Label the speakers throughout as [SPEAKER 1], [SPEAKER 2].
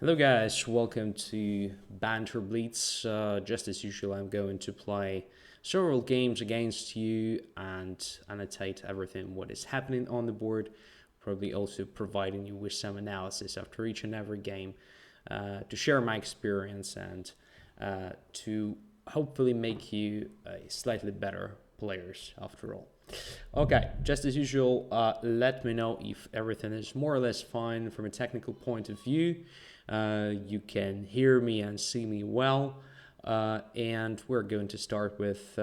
[SPEAKER 1] Hello guys, welcome to Banter Blitz. Just as usual, I'm going to play several games against you and annotate everything what is happening on the board, probably also providing you with some analysis after each and every game to share my experience and to hopefully make you slightly better players after all. Okay, just as usual, let me know if everything is more or less fine from a technical point of view. You can hear me and see me well, and we're going to start with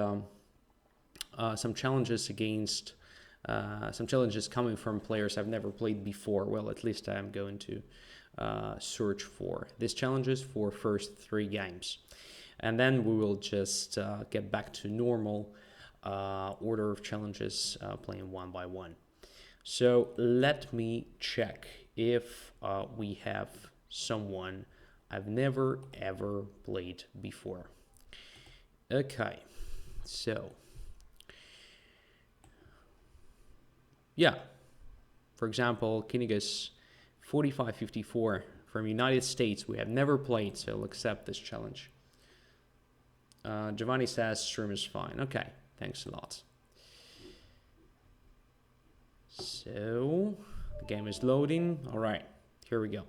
[SPEAKER 1] some challenges against some challenges coming from players I've never played before. Well, at least I'm going to search for these challenges for first 3 games, and then we will just get back to normal order of challenges, playing one by one. So let me check if we have someone I've never ever played before. Okay, so yeah, for example, Kinigas 4554 from United States. We have never played, so we'll accept this challenge. Giovanni says stream is fine. Okay, thanks a lot. So the game is loading. All right, here we go.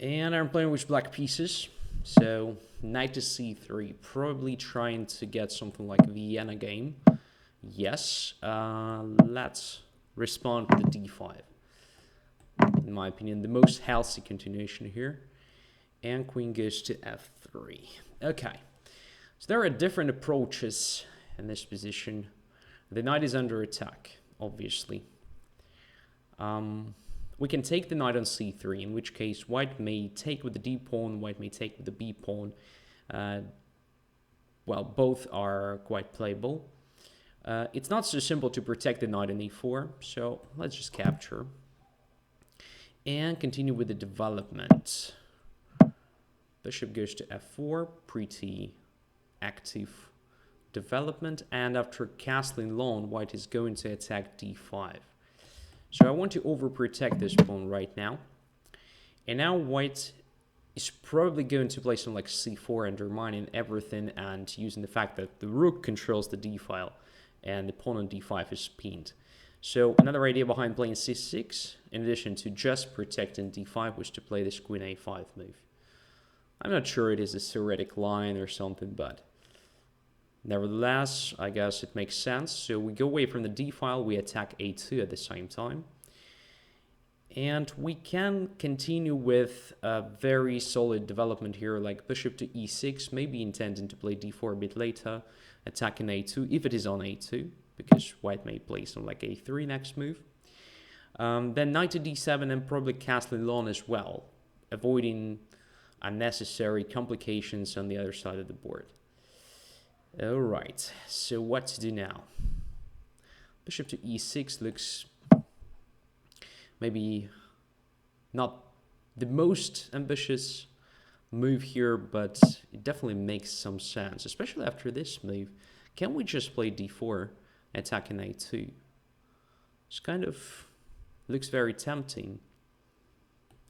[SPEAKER 1] And I'm playing with black pieces. So knight to c3, probably trying to get something like Vienna game. Yes, let's respond with the d5. In my opinion, the most healthy continuation here. And queen goes to f3. Okay, so there are different approaches in this position. The knight is under attack, obviously. We can take the knight on c3, in which case white may take with the d pawn, white may take with the b pawn. Well, both are quite playable. It's not so simple to protect the knight on e4, so let's just capture. And continue with the development. Bishop goes to f4, pretty active development. And after castling long, white is going to attack d5. So I want to overprotect this pawn right now. And now white is probably going to play something like c4, undermining everything and using the fact that the rook controls the d file and the pawn on d5 is pinned. So another idea behind playing c6, in addition to just protecting d5, was to play this queen a5 move. I'm not sure it is a theoretic line or something, but nevertheless, I guess it makes sense. So we go away from the d file, we attack a2 at the same time. And we can continue with a very solid development here, like bishop to e6, maybe intending to play d4 a bit later, attacking a2 if it is on a2, because white may play something like a3 next move. Then knight to d7 and probably castling long as well, avoiding unnecessary complications on the other side of the board. All right, so what to do now? Bishop to e6 looks maybe not the most ambitious move here, but it definitely makes some sense, especially after this move. Can we just play d4, attacking a2? It's kind of looks very tempting.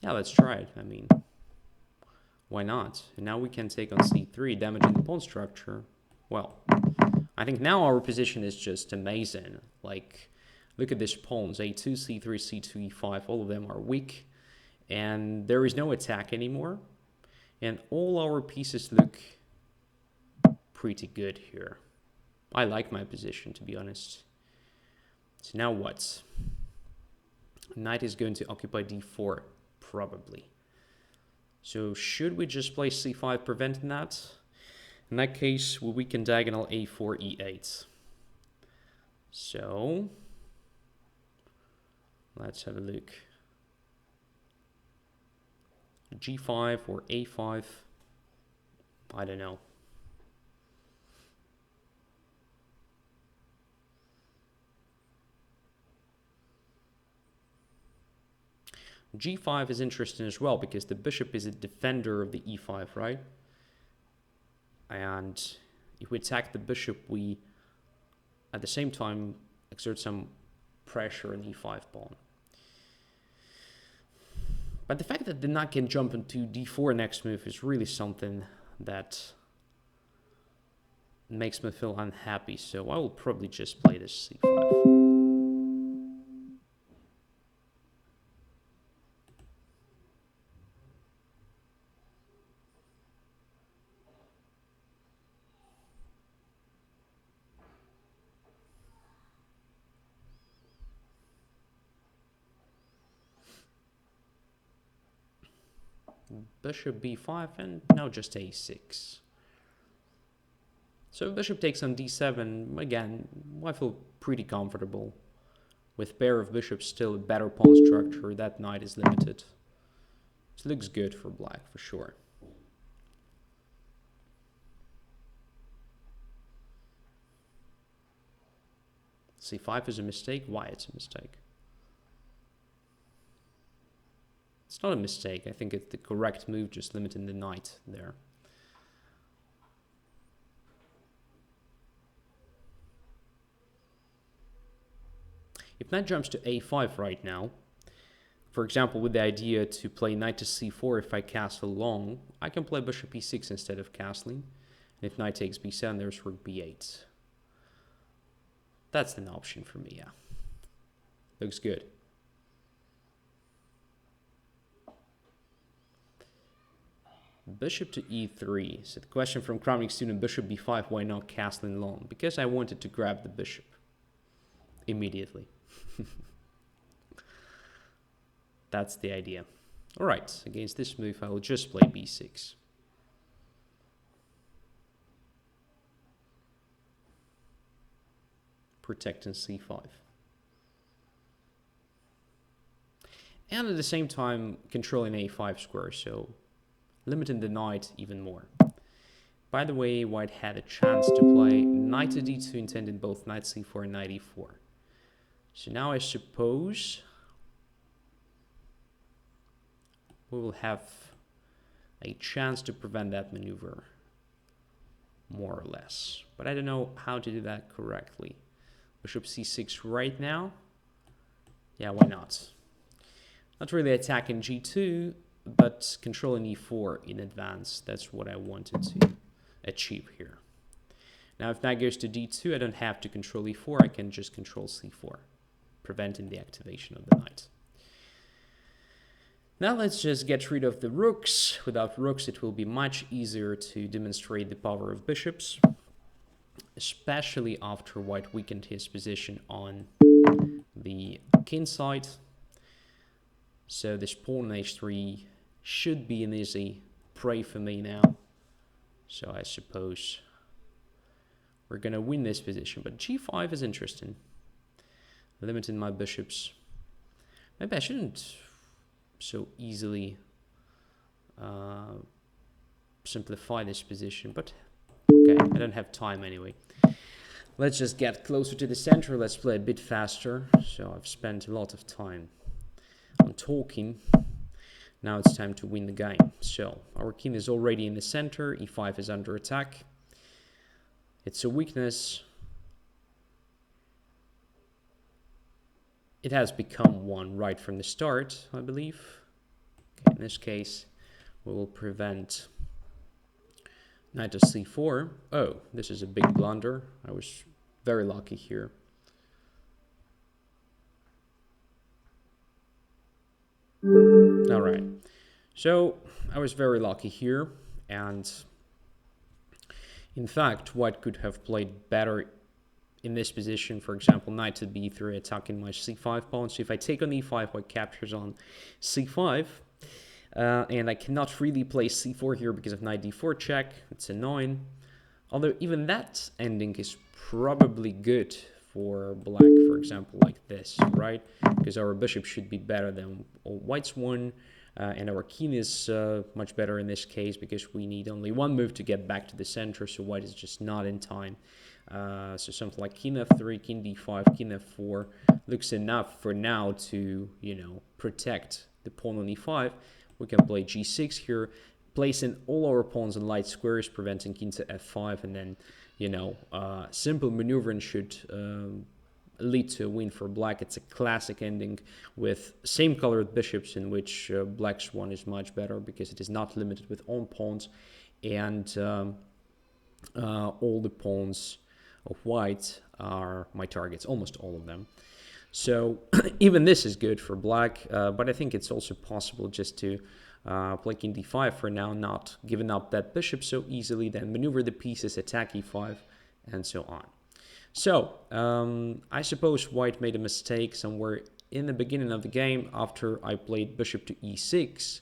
[SPEAKER 1] Yeah, let's try it. I mean, why not? And now we can take on c3, damaging the pawn structure. Well, I think now our position is just amazing. Like, look at these pawns, a2, c3, c2, e5, all of them are weak. And there is no attack anymore. And all our pieces look pretty good here. I like my position, to be honest. So now what? Knight is going to occupy d4, probably. So should we just play c5, preventing that? In that case, we can diagonal a4, e8. So let's have a look. g5 or a5. I don't know. g5 is interesting as well because the bishop is a defender of the e5, right? And if we attack the bishop, we at the same time exert some pressure on e5 pawn. But the fact that the knight can jump into d4 next move is really something that makes me feel unhappy. So I will probably just play this c5. Bishop b5 and now just a6. So bishop takes on d7. Again, I feel pretty comfortable. With pair of bishops still a better pawn structure, that knight is limited. This looks good for black for sure. c5 is a mistake. Why it's a mistake? It's not a mistake. I think it's the correct move, just limiting the knight there. If knight jumps to a5 right now, for example, with the idea to play knight to c4, if I castle long, I can play bishop e6 instead of castling. And if knight takes b7, there's rook b8. That's an option for me, yeah. Looks good. Bishop to e3. So the question from Kramnik student, bishop b5, why not castling long? Because I wanted to grab the bishop immediately. That's the idea. All right, against this move, I will just play b6. Protecting c5. And at the same time, controlling a5 square, so limiting the knight even more. By the way, white had a chance to play knight to d2, intended both knight c4 and knight e4. So now I suppose we will have a chance to prevent that maneuver, more or less. But I don't know how to do that correctly. Bishop c6 right now. Yeah, why not? Not really attacking g2, but controlling e4 in advance. That's what I wanted to achieve here. Now, if knight goes to d2, I don't have to control e4. I can just control c4, preventing the activation of the knight. Now let's just get rid of the rooks. Without rooks, it will be much easier to demonstrate the power of bishops, especially after white weakened his position on the king side. So this pawn on h3 should be an easy prey for me now. So I suppose we're going to win this position. But g5 is interesting. Limiting my bishops. Maybe I shouldn't so easily simplify this position. But okay, I don't have time anyway. Let's just get closer to the center. Let's play a bit faster. So I've spent a lot of time on talking. Now it's time to win the game. So our king is already in the center. e5 is under attack. It's a weakness. It has become one right from the start, I believe. Okay, in this case, we will prevent knight to c4. Oh, this is a big blunder. I was very lucky here. All right, so I was very lucky here, and in fact, white could have played better in this position. For example, knight to b3, attacking my c5 pawn. So if I take on e5, white captures on c5, and I cannot really play c4 here because of knight d4 check. It's annoying. Although even that ending is probably good for black, for example, like this, right? Because our bishop should be better than white's one, and our king is much better in this case because we need only one move to get back to the center, so white is just not in time. So something like king f3, king d5, king f4 looks enough for now to, you know, protect the pawn on e5. We can play g6 here, placing all our pawns in light squares, preventing king to f5, and then, you know, simple maneuvering should lead to a win for black. It's a classic ending with same colored bishops, in which black's one is much better because it is not limited with own pawns, and all the pawns of white are my targets, almost all of them. So even this is good for black, but I think it's also possible just to play king d5 for now, not giving up that bishop so easily, then maneuver the pieces, attack e5, and so on. So I suppose white made a mistake somewhere in the beginning of the game after I played bishop to e6.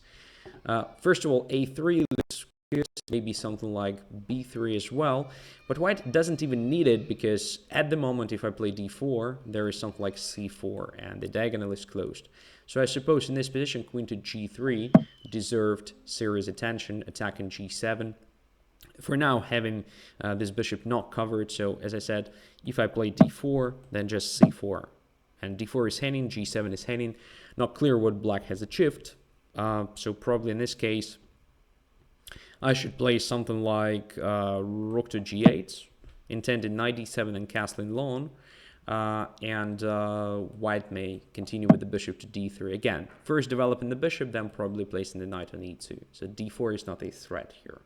[SPEAKER 1] First of all, a3 looks good, maybe something like b3 as well, but white doesn't even need it, because at the moment if I play d4, there is something like c4 and the diagonal is closed. So I suppose in this position, queen to g3 deserved serious attention, attacking g7. For now, having this bishop not covered, so as I said, if I play d4, then just c4. And d4 is hanging, g7 is hanging. Not clear what black has achieved, so probably in this case, I should play something like rook to g8, intended knight d7 and castling long, and white may continue with the bishop to d3. Again, first developing the bishop, then probably placing the knight on e2. So d4 is not a threat here.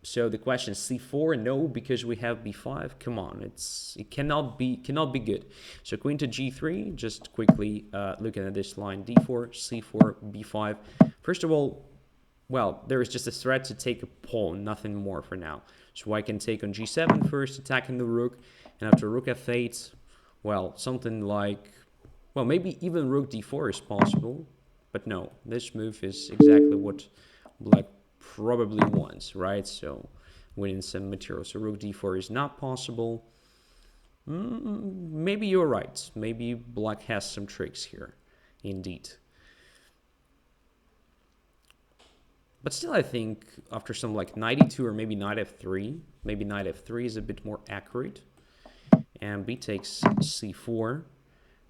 [SPEAKER 1] So the question is c4, no, because we have b5. Come on, it cannot be good. So queen to g3, just quickly looking at this line, d4, c4, b5. First of all, well, there is just a threat to take a pawn, nothing more for now. So I can take on g7 first, attacking the rook, and after rook f8, well, something like, well, maybe even rook d4 is possible, but no, this move is exactly what black probably wants, right? So winning some material. So rook d4 is not possible. Maybe you're right. Maybe black has some tricks here, indeed. But still, I think after some like knight e2 or maybe knight f3, maybe knight f3 is a bit more accurate. And b takes c4,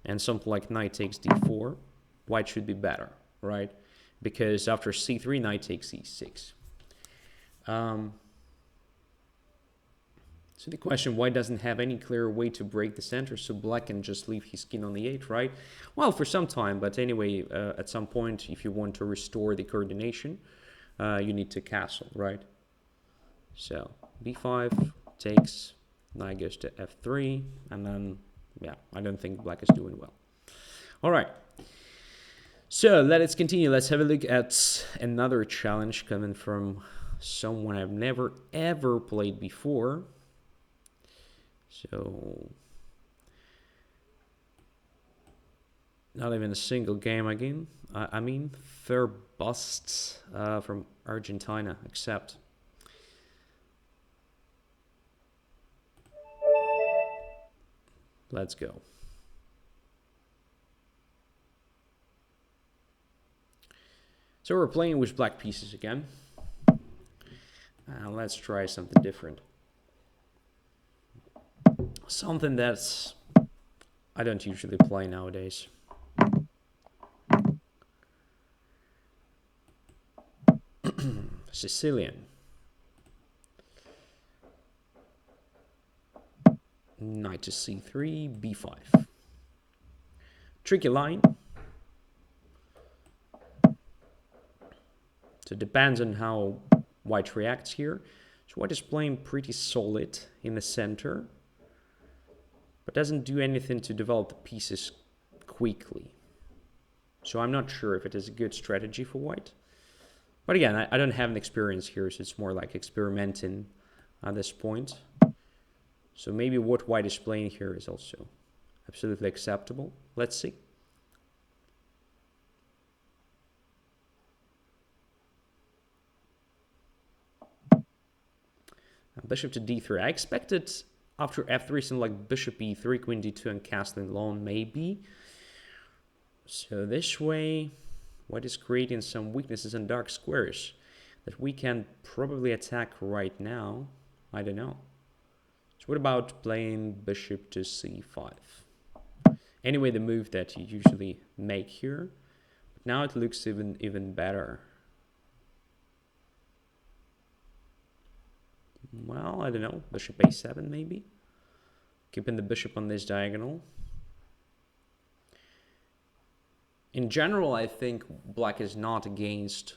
[SPEAKER 1] and something like knight takes d4, white should be better, right? Because after c3, knight takes e6. So the question, white doesn't have any clear way to break the center, so black can just leave his king on the 8, right? Well, for some time, but anyway, at some point, if you want to restore the coordination, you need to castle, right? So b5 takes, knight goes to f3, and then, yeah, I don't think black is doing well. All right. So let's continue. Let's have a look at another challenge coming from someone I've never ever played before. So not even a single game again. I mean, fair busts from Argentina, except. Let's go. So we're playing with black pieces again. Let's try something different. Something that's I don't usually play nowadays. Sicilian. Knight to c3, b5. Tricky line. So it depends on how white reacts here. So white is playing pretty solid in the center, but doesn't do anything to develop the pieces quickly. So I'm not sure if it is a good strategy for white. But again, I don't have an experience here, so it's more like experimenting at this point. So maybe what white is playing here is also absolutely acceptable. Let's see. Bishop to d3. I expected after f3 something like bishop e3, queen d2, and castling long, maybe. So this way, white is creating some weaknesses and dark squares that we can probably attack right now. I don't know. So what about playing bishop to c5? Anyway, the move that you usually make here. But now it looks even better. Well, I don't know. Bishop a7 maybe. Keeping the bishop on this diagonal. In general, I think black is not against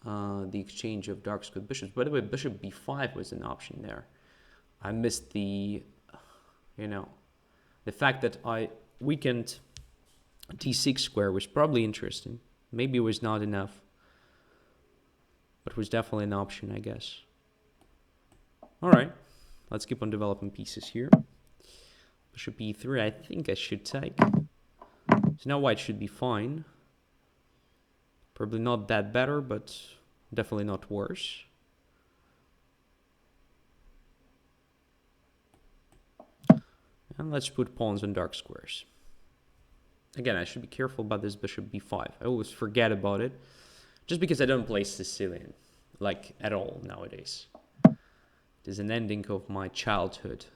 [SPEAKER 1] the exchange of dark squared bishops. By the way, bishop b5 was an option there. I missed the, the fact that I weakened d6 square was probably interesting. Maybe it was not enough, but it was definitely an option, I guess. All right, let's keep on developing pieces here. Bishop e3, I think I should take. So now white should be fine. Probably not that better, but definitely not worse. And let's put pawns on dark squares. Again, I should be careful about this bishop b5. I always forget about it, just because I don't play Sicilian, like, at all nowadays. It is an ending of my childhood.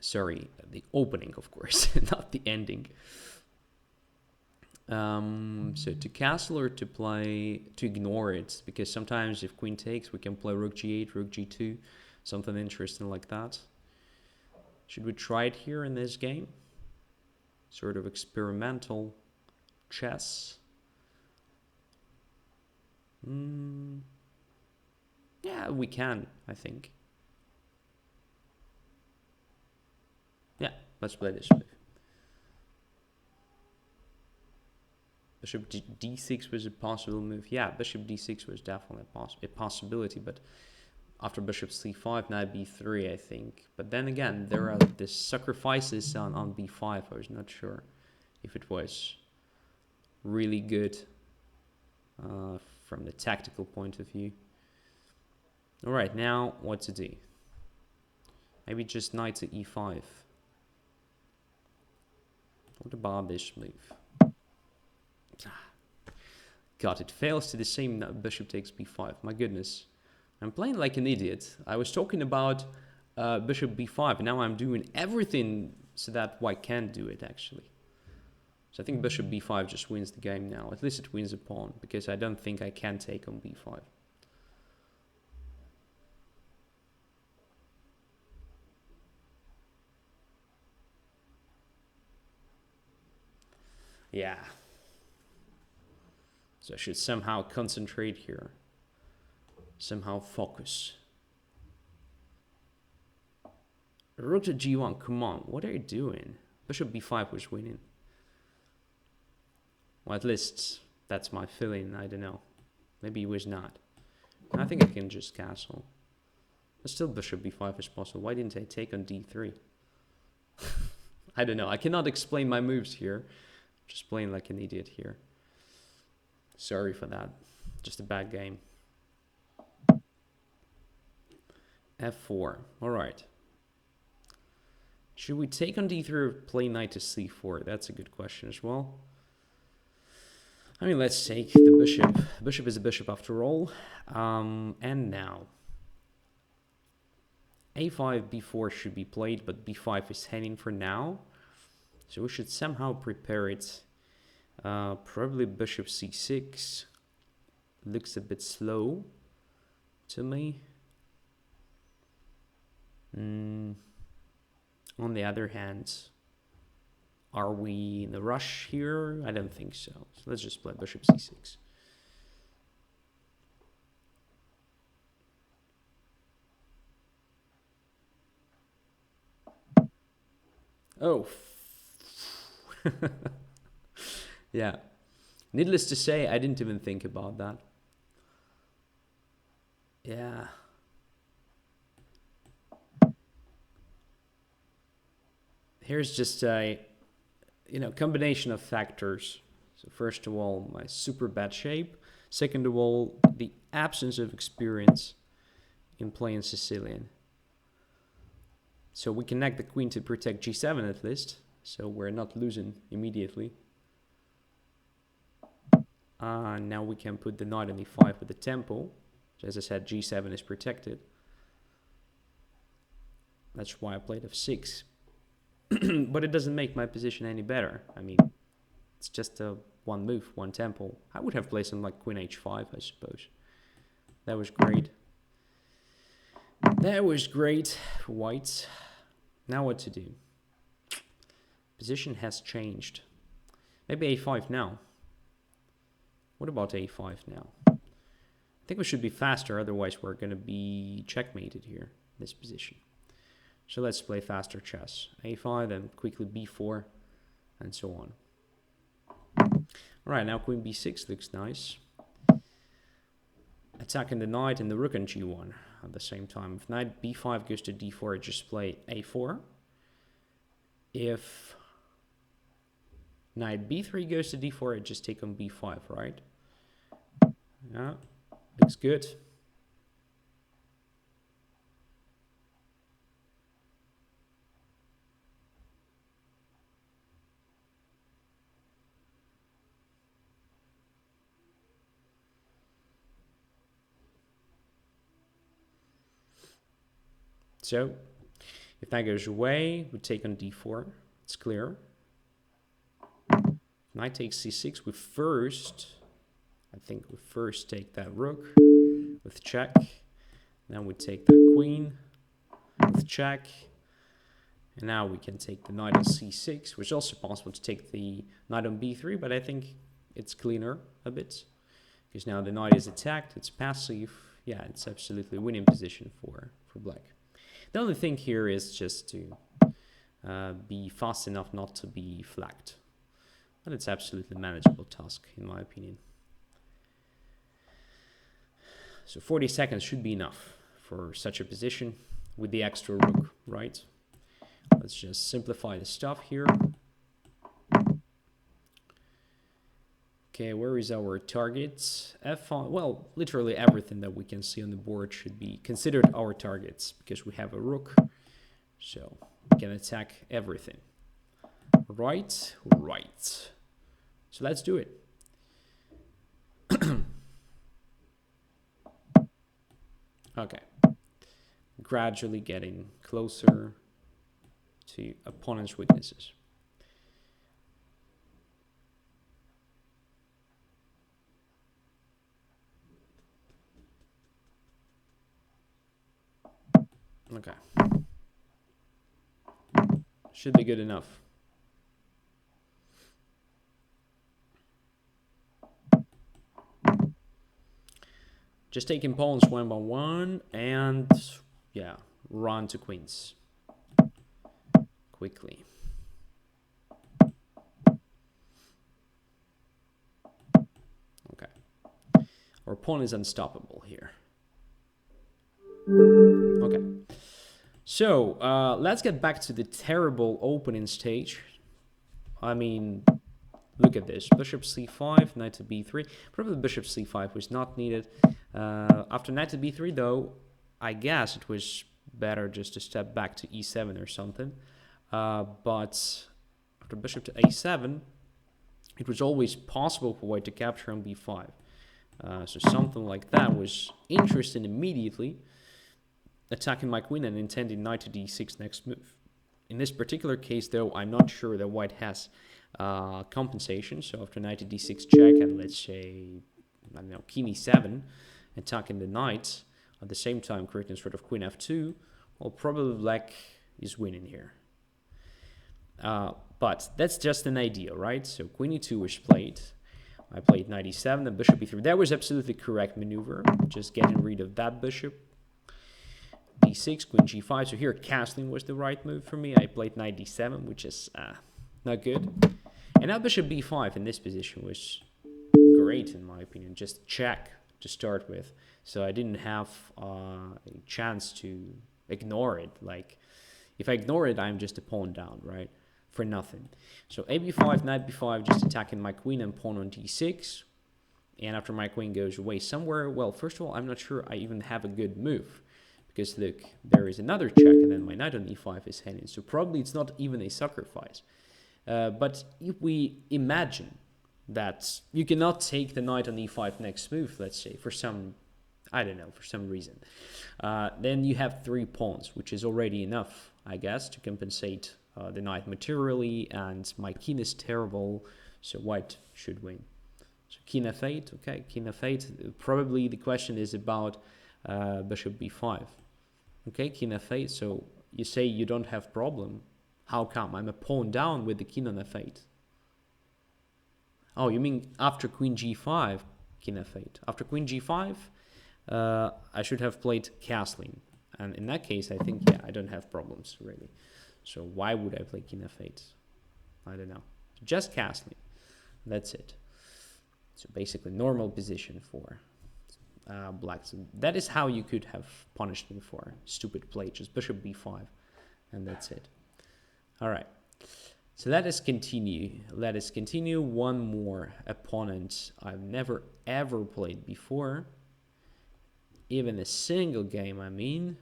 [SPEAKER 1] Sorry, the opening, of course, not the ending. So to castle or to ignore it, because sometimes if queen takes, we can play rook g8, rook g2, something interesting like that. Should we try it here in this game? Sort of experimental chess. Yeah, we can, I think. Yeah, let's play this move. Bishop d6 was a possible move. Yeah, bishop d6 was definitely a possibility, but after bishop c5, knight b3, I think. But then again, there are the sacrifices on b5. I was not sure if it was really good from the tactical point of view. All right, now what to do? Maybe just knight to e5. What about this move? God, it fails to the same bishop takes b5. My goodness. I'm playing like an idiot. I was talking about bishop b5, and now I'm doing everything so that white can't do it, actually. So I think bishop b5 just wins the game now. At least it wins a pawn, because I don't think I can take on b5. Yeah. So I should somehow concentrate here. Somehow focus. Rook to g1, come on, what are you doing? Bishop b5 was winning. Well, at least that's my feeling, I don't know. Maybe he was not. I think I can just castle. But still bishop b5 is possible. Why didn't I take on d3? I don't know, I cannot explain my moves here. Just playing like an idiot here. Sorry for that. Just a bad game. f4. All right. Should we take on d3 or play knight to c4? That's a good question as well. I mean, let's take the bishop. Bishop is a bishop after all. And now a5, b4 should be played, but b5 is hanging for now. So we should somehow prepare it. Probably bishop c6. Looks a bit slow to me. On the other hand, are we in a rush here? I don't think so. So let's just play bishop c6. Oh. Yeah. Needless to say, I didn't even think about that. Yeah. Here's just a, combination of factors. So first of all, my super bad shape. Second of all, the absence of experience in playing Sicilian. So we connect the queen to protect g7 at least. So we're not losing immediately. Now we can put the knight on e5 with the tempo. So as I said, g7 is protected. That's why I played f6. But it doesn't make my position any better. I mean, it's just a one move, one tempo. I would have played something like queen h5, I suppose. That was great. That was great for white. Now what to do? Position has changed. Maybe a5 now. What about a5 now? I think we should be faster, otherwise we're going to be checkmated here, this position. So let's play faster chess. a5, then quickly b4, and so on. Alright, now queen b6 looks nice. Attacking the knight and the rook on g1 at the same time. If knight b5 goes to d4, I just play a4. If knight b3 goes to d4, I just take on b5, right? Yeah, looks good. So, if that goes away, we take on d4. It's clear. Knight takes c6. I think we first take that rook with check. Then we take the queen with check. And now we can take the knight on c6, which is also possible to take the knight on b3, but I think it's cleaner a bit. Because now the knight is attacked, it's passive. Yeah, it's absolutely a winning position for black. The only thing here is just to be fast enough not to be flagged. But it's absolutely manageable task, in my opinion. So 40 seconds should be enough for such a position with the extra rook, right? Let's just simplify the stuff here. Okay, where is our target? F5, well, literally everything that we can see on the board should be considered our targets because we have a rook. So we can attack everything. Right? Right. So let's do it. Okay. Gradually getting closer to opponent's weaknesses. Okay. Should be good enough. Just taking pawns one by one and, yeah, run to queens quickly. Okay. Our pawn is unstoppable here. Okay. So, let's get back to the terrible opening stage. I mean, look at this. Bishop c5, knight to b3. Probably bishop c5 was not needed. After knight to b3, though, I guess it was better just to step back to e7 or something. But after bishop to a7, it was always possible for white to capture on b5. So something like that was interesting immediately. Attacking my queen and intending knight to d6 next move. In this particular case, though, I'm not sure that white has compensation. So after knight to d6 check and let's say, I don't know, king e7, attacking the knight, at the same time creating sort of queen f2, well, probably black is winning here. But that's just an idea, right? So queen e2 was played. I played knight e7 and bishop e3. That was absolutely correct maneuver. Just getting rid of that bishop. d6, queen g5. So here castling was the right move for me. I played knight d7, which is not good. And now bishop b5 in this position was great in my opinion. Just check to start with. So I didn't have a chance to ignore it. Like, if I ignore it, I'm just a pawn down, right? For nothing. So a b5, knight b5, just attacking my queen and pawn on d6. And after my queen goes away somewhere, well, first of all, I'm not sure I even have a good move. Because look, there is another check and then my knight on e5 is heading. So probably it's not even a sacrifice. But if we imagine that you cannot take the knight on e5 next move, let's say, for some, I don't know, for some reason, then you have 3 pawns, which is already enough, I guess, to compensate the knight materially. And my king is terrible, so white should win. So king f8, okay, king f8. Probably the question is about bishop b5. Okay, king f8. So you say you don't have problem. How come? I'm a pawn down with the king on f8. Oh, you mean after queen g5, king f8. After queen g5, I should have played castling. And in that case, I think, yeah, I don't have problems, really. So why would I play king f8? I don't know. Just castling. That's it. So basically normal position for black. So that is how you could have punished me for stupid play. Just bishop b5. And that's it. All right. So let us continue. Let us continue. One more opponent I've never ever played before. Even a single game, I mean.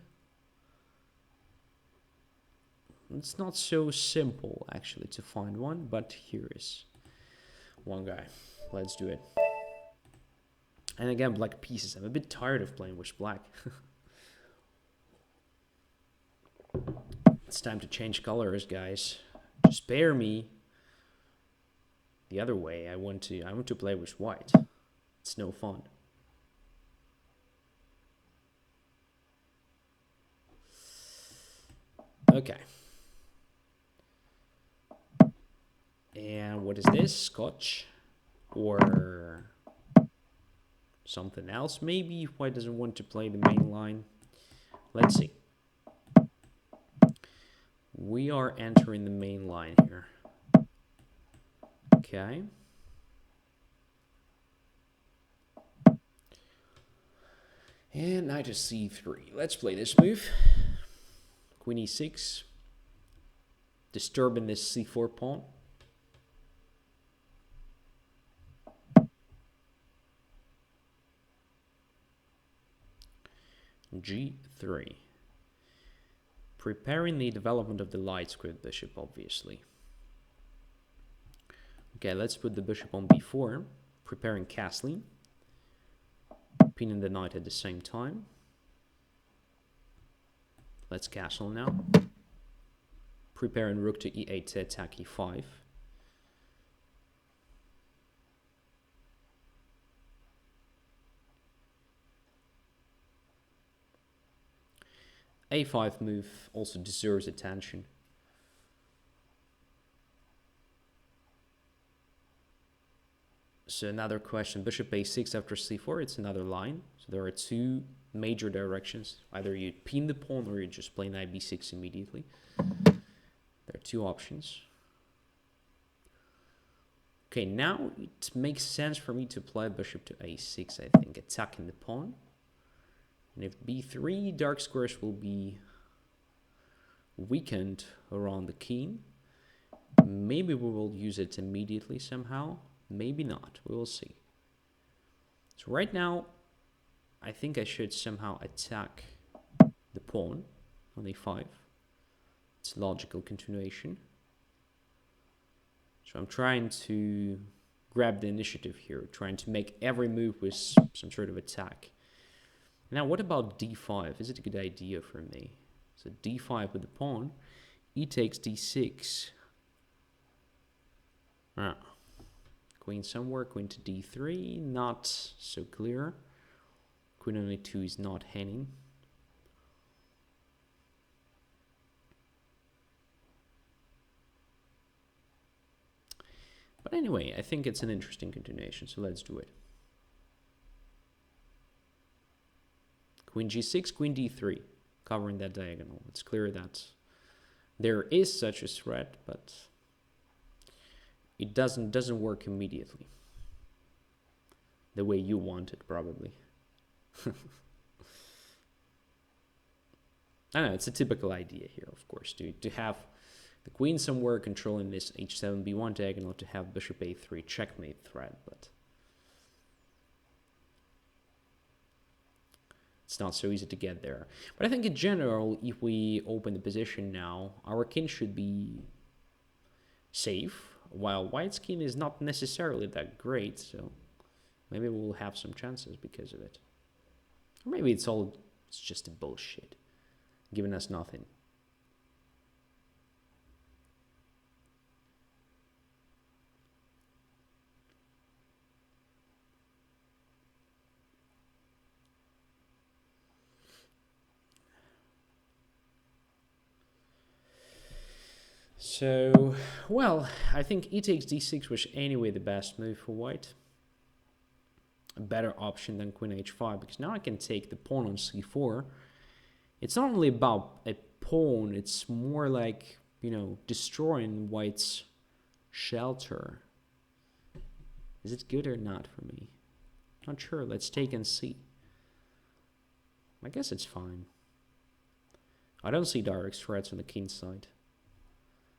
[SPEAKER 1] It's not so simple, actually, to find one, but here is one guy. Let's do it. And again, black pieces. I'm a bit tired of playing with black. It's time to change colors, guys. Just spare me. The other way, I want to play with white. It's no fun. Okay. And what is this? Scotch? Or something else maybe? White doesn't want to play the main line. Let's see. We are entering the main line here. Okay. And knight to c3. Let's play this move. Queen e6. Disturbing this c4 pawn. g3. Preparing the development of the light squared bishop, obviously. Okay, let's put the bishop on b4. Preparing castling. Pinning the knight at the same time. Let's castle now. Preparing rook to e8 to attack e5. a5 move also deserves attention. So another question, bishop a6 after c4, it's another line. So there are two major directions. Either you pin the pawn or you just play knight b6 immediately. There are two options. Okay, now it makes sense for me to play bishop to a6, I think, attacking the pawn. And if b3, dark squares will be weakened around the king. Maybe we will use it immediately somehow. Maybe not. We will see. So right now, I think I should somehow attack the pawn on a5. It's logical continuation. So I'm trying to grab the initiative here, trying to make every move with some sort of attack. Now, what about d5? Is it a good idea for me? So d5 with the pawn. E takes d6. Queen somewhere, queen to d3, not so clear. Queen on a2 is not hanging. But anyway, I think it's an interesting continuation, so let's do it. Queen g6, queen d3, covering that diagonal. It's clear that there is such a threat, but it doesn't work immediately the way you want it, probably. I know, it's a typical idea here, of course, to have the queen somewhere controlling this h7 b1 diagonal, to have bishop a3 checkmate threat, but it's not so easy to get there. But I think in general, if we open the position now, our king should be safe, while white's king is not necessarily that great, so maybe we'll have some chances because of it. Or maybe it's just a bullshit, giving us nothing. So, well, I think e takes d6 was anyway the best move for white. A better option than queen h5, because now I can take the pawn on c4. It's not really about a pawn, it's more like, you know, destroying white's shelter. Is it good or not for me? Not sure. Let's take and see. I guess it's fine. I don't see direct threats on the king side.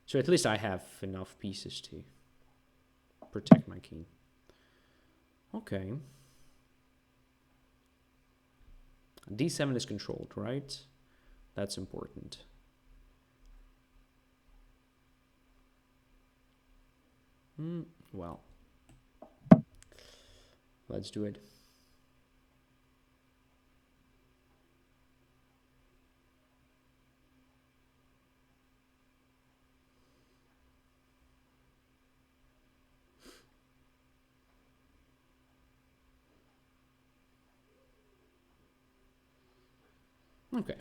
[SPEAKER 1] So at least I have enough pieces to protect my king. Okay. d7 is controlled, right? That's important. Well, let's do it. Okay,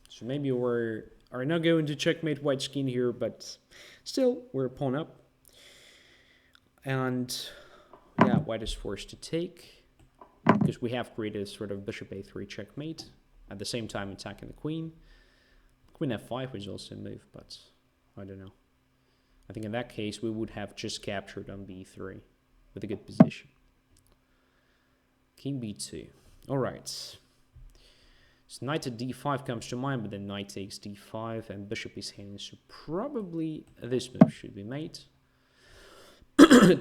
[SPEAKER 1] so maybe we're not going to checkmate white's king here, but still we're pawn up. And yeah, white is forced to take, because we have created a sort of bishop a3 checkmate, at the same time attacking the queen. Queen f5 was also a move, but I don't know. I think in that case we would have just captured on b3 with a good position. King b2. All right. So knight to d5 comes to mind, but then knight takes d5 and bishop is hanging. So probably this move should be made.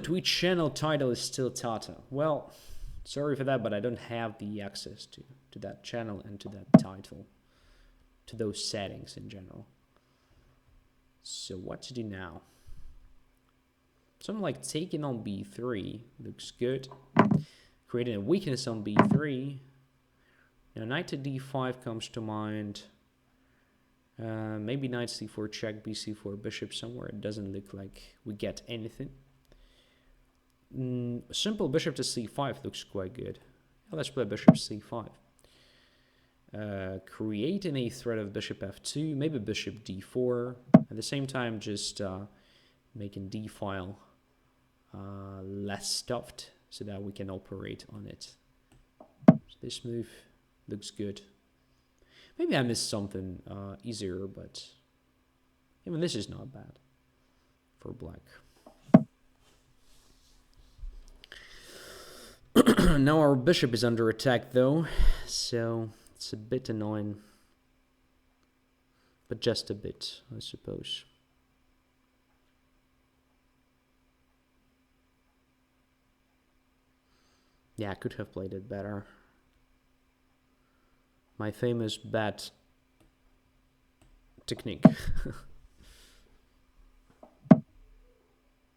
[SPEAKER 1] Twitch channel title is still Tata. Well, sorry for that, but I don't have the access to that channel and to that title, to those settings in general. So what to do now? Something like taking on b3 looks good. Creating a weakness on b3. Now knight to d5 comes to mind. Maybe knight c4 check, bc4 bishop somewhere. It doesn't look like we get anything. Simple bishop to c5 looks quite good. Let's play bishop c5. Creating a threat of bishop f2, maybe bishop d4. At the same time, just making d file less stuffed so that we can operate on it. So this move looks good. Maybe I missed something easier, but even this is not bad for black. Now our bishop is under attack though, so it's a bit annoying. But just a bit, I suppose. Yeah, I could have played it better. My famous bad technique.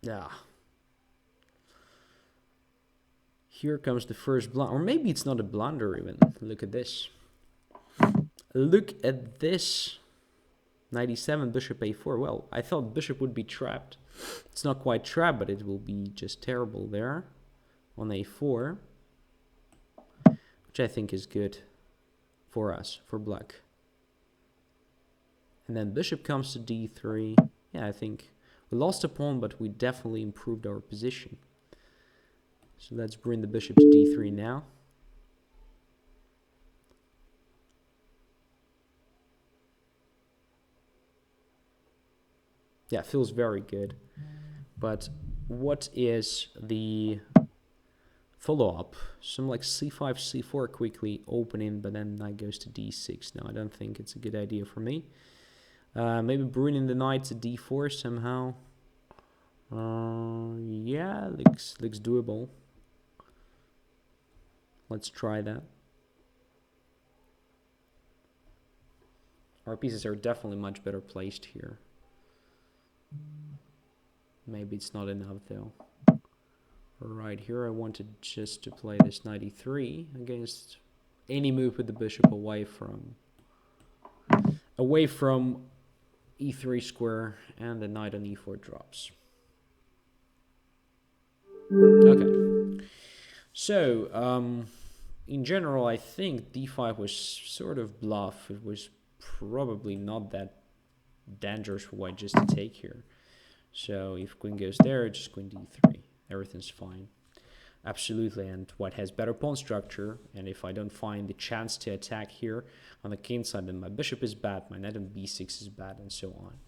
[SPEAKER 1] Yeah. Here comes the first blunder. Or maybe it's not a blunder even. Look at this. Look at this. 97 bishop a4. Well, I thought bishop would be trapped. It's not quite trapped, but it will be just terrible there on a4. Which I think is good for us, for black. And then bishop comes to d3. Yeah, I think we lost a pawn, but we definitely improved our position. So let's bring the bishop to d3 now. Yeah, feels very good. But what is the follow-up? Some like c5, c4 quickly opening, but then knight goes to d6. No, I don't think it's a good idea for me. Maybe bringing the knight to d4 somehow. Yeah, looks doable. Let's try that. Our pieces are definitely much better placed here. Maybe it's not enough though. Right here I wanted just to play this knight e3 against any move with the bishop away from e3 square, and the knight on e4 drops. Okay. So, in general, I think d5 was sort of bluff. It was probably not that dangerous for white just to take here. So if queen goes there, just queen d3. Everything's fine. Absolutely, and white has better pawn structure, and if I don't find the chance to attack here on the king side, then my bishop is bad, my knight on b6 is bad, and so on.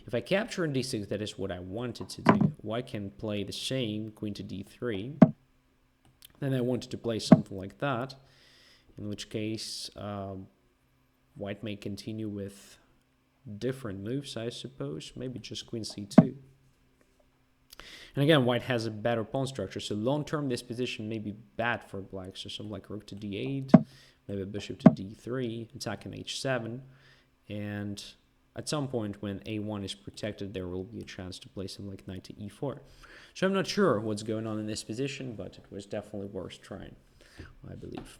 [SPEAKER 1] If I capture on d6, that is what I wanted to do. White can play the same, queen to d3. Then I wanted to play something like that, in which case white may continue with different moves, I suppose. Maybe just queen c2. And again, white has a better pawn structure, so long-term this position may be bad for black. So something like rook to d8, maybe bishop to d3, attacking h7, and at some point when a1 is protected, there will be a chance to play something like knight to e4. So I'm not sure what's going on in this position, but it was definitely worth trying, I believe.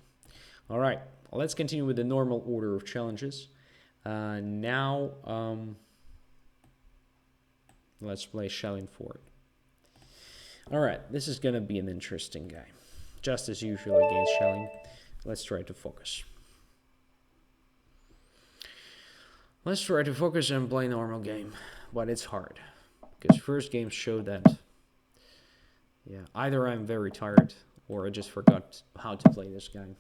[SPEAKER 1] All right, let's continue with the normal order of challenges. Now, let's play Schelling Ford. All right, this is going to be an interesting guy. Just as usual against Schelling. Let's try to focus. Let's try to focus and play normal game, but it's hard. Because first games show that, yeah, either I'm very tired or I just forgot how to play this game.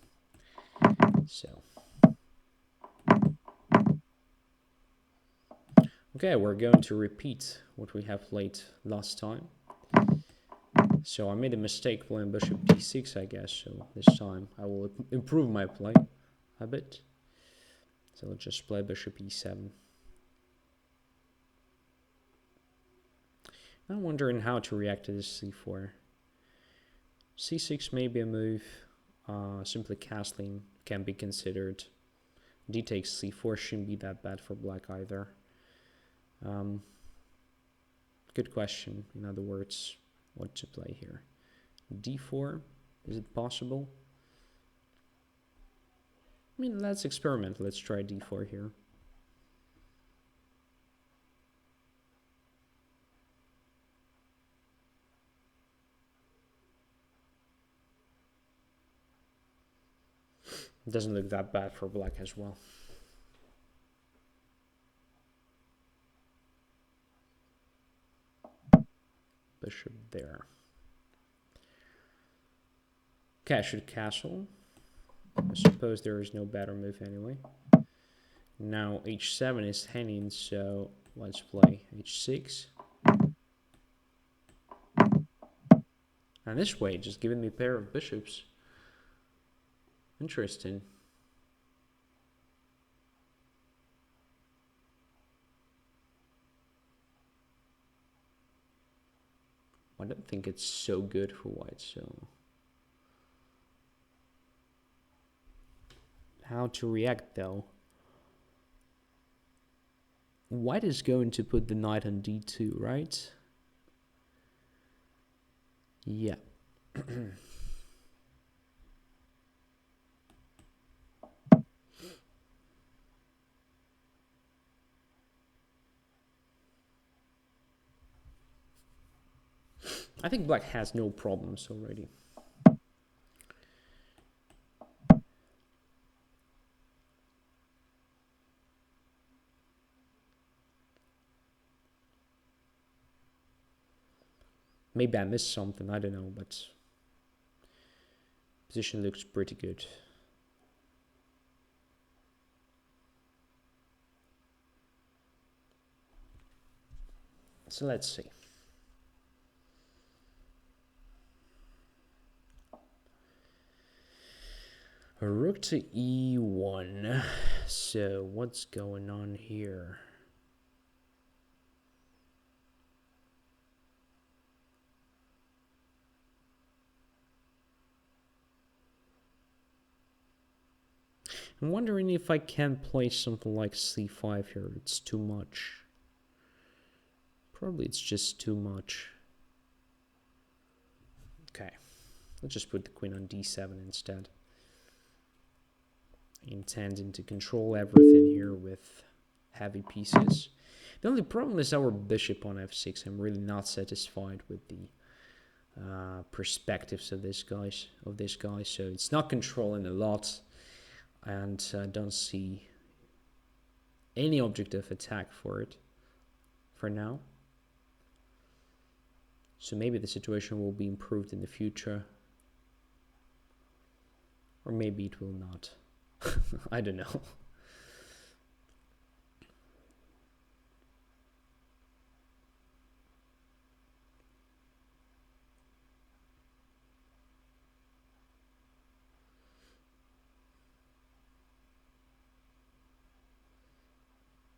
[SPEAKER 1] So, okay, we're going to repeat what we have played last time. So I made a mistake playing bishop d6, I guess. So this time I will improve my play a bit. So let's just play bishop e7. I'm wondering how to react to this c4. c6 may be a move. Simply castling can be considered. D takes c4 shouldn't be that bad for black either. Good question, in other words, what to play here. d4, is it possible? I mean, let's experiment. Let's try d4 here. It doesn't look that bad for black as well. Bishop there. Okay, I should castle. I suppose there is no better move anyway. Now h7 is hanging, so let's play h6. And this way, just giving me a pair of bishops. Interesting. I don't think it's so good for white, so how to react though? White is going to put the knight on d2, right? Yeah. I think black has no problems already. Maybe I missed something, I don't know, but position looks pretty good. So let's see. Rook to e1. So what's going on here? I'm wondering if I can play something like c5 here. It's too much. Probably it's just too much. Okay, let's just put the queen on d7 instead. Intending to control everything here with heavy pieces. The only problem is our bishop on f6. I'm really not satisfied with the perspectives of this guy. So it's not controlling a lot, and I don't see any object of attack for it for now. So maybe the situation will be improved in the future. Or maybe it will not. I don't know.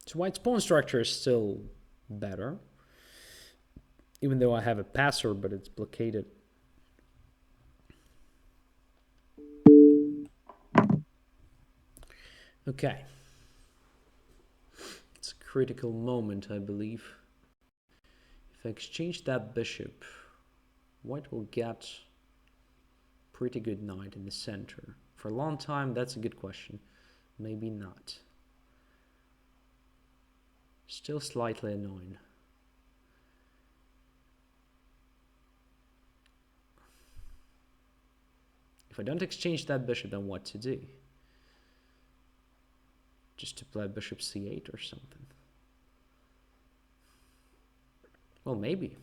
[SPEAKER 1] So white's pawn structure is still better. Even though I have a passer, but it's blockaded. Okay. It's a critical moment, I believe. If I exchange that bishop, white will get pretty good knight in the center. For a long time, that's a good question. Maybe not. Still slightly annoying. If I don't exchange that bishop, then what to do? Just to play bishop c8 or something. Well, maybe.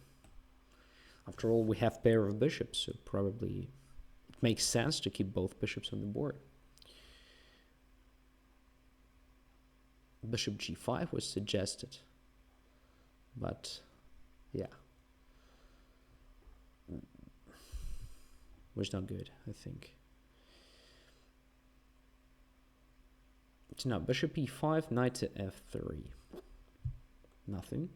[SPEAKER 1] After all, we have pair of bishops, so probably it makes sense to keep both bishops on the board. Bishop g5 was suggested, but yeah, was not good, I think. So now bishop e5, knight to f3. Nothing.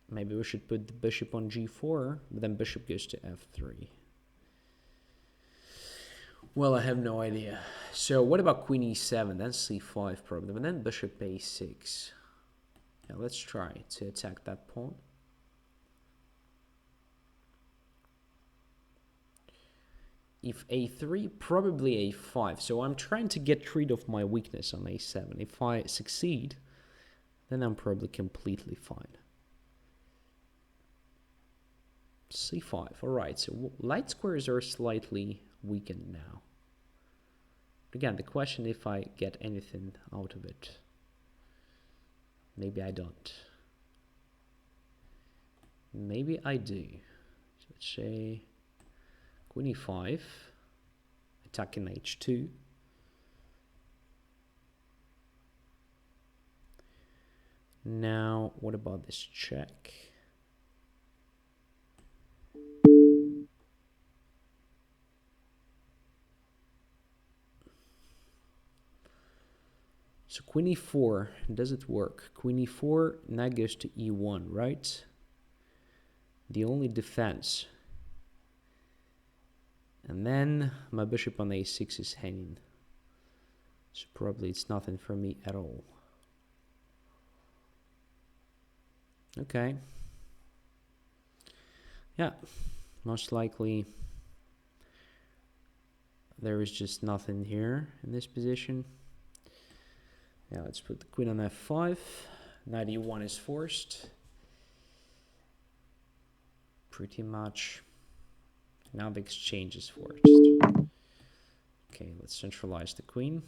[SPEAKER 1] Maybe we should put the bishop on g4, but then bishop goes to f3. Well, I have no idea. So what about queen e7, then c5 probably, and then bishop a6. Now let's try to attack that pawn. If a3, probably a5. So I'm trying to get rid of my weakness on a7. If I succeed, then I'm probably completely fine. c5, all right. So light squares are slightly weakened now. Again, the question if I get anything out of it. Maybe I don't. Maybe I do. So let's say queen e5, attacking h2. Now, what about this check? So queen e4, does it work? Queen e4, knight goes to e1, right? The only defense. And then my bishop on a6 is hanging. So probably it's nothing for me at all. Okay. Yeah, most likely there is just nothing here in this position. Now let's put the queen on f5. Knight e1 is forced. Pretty much. Now the exchange is forced. Okay, let's centralize the queen.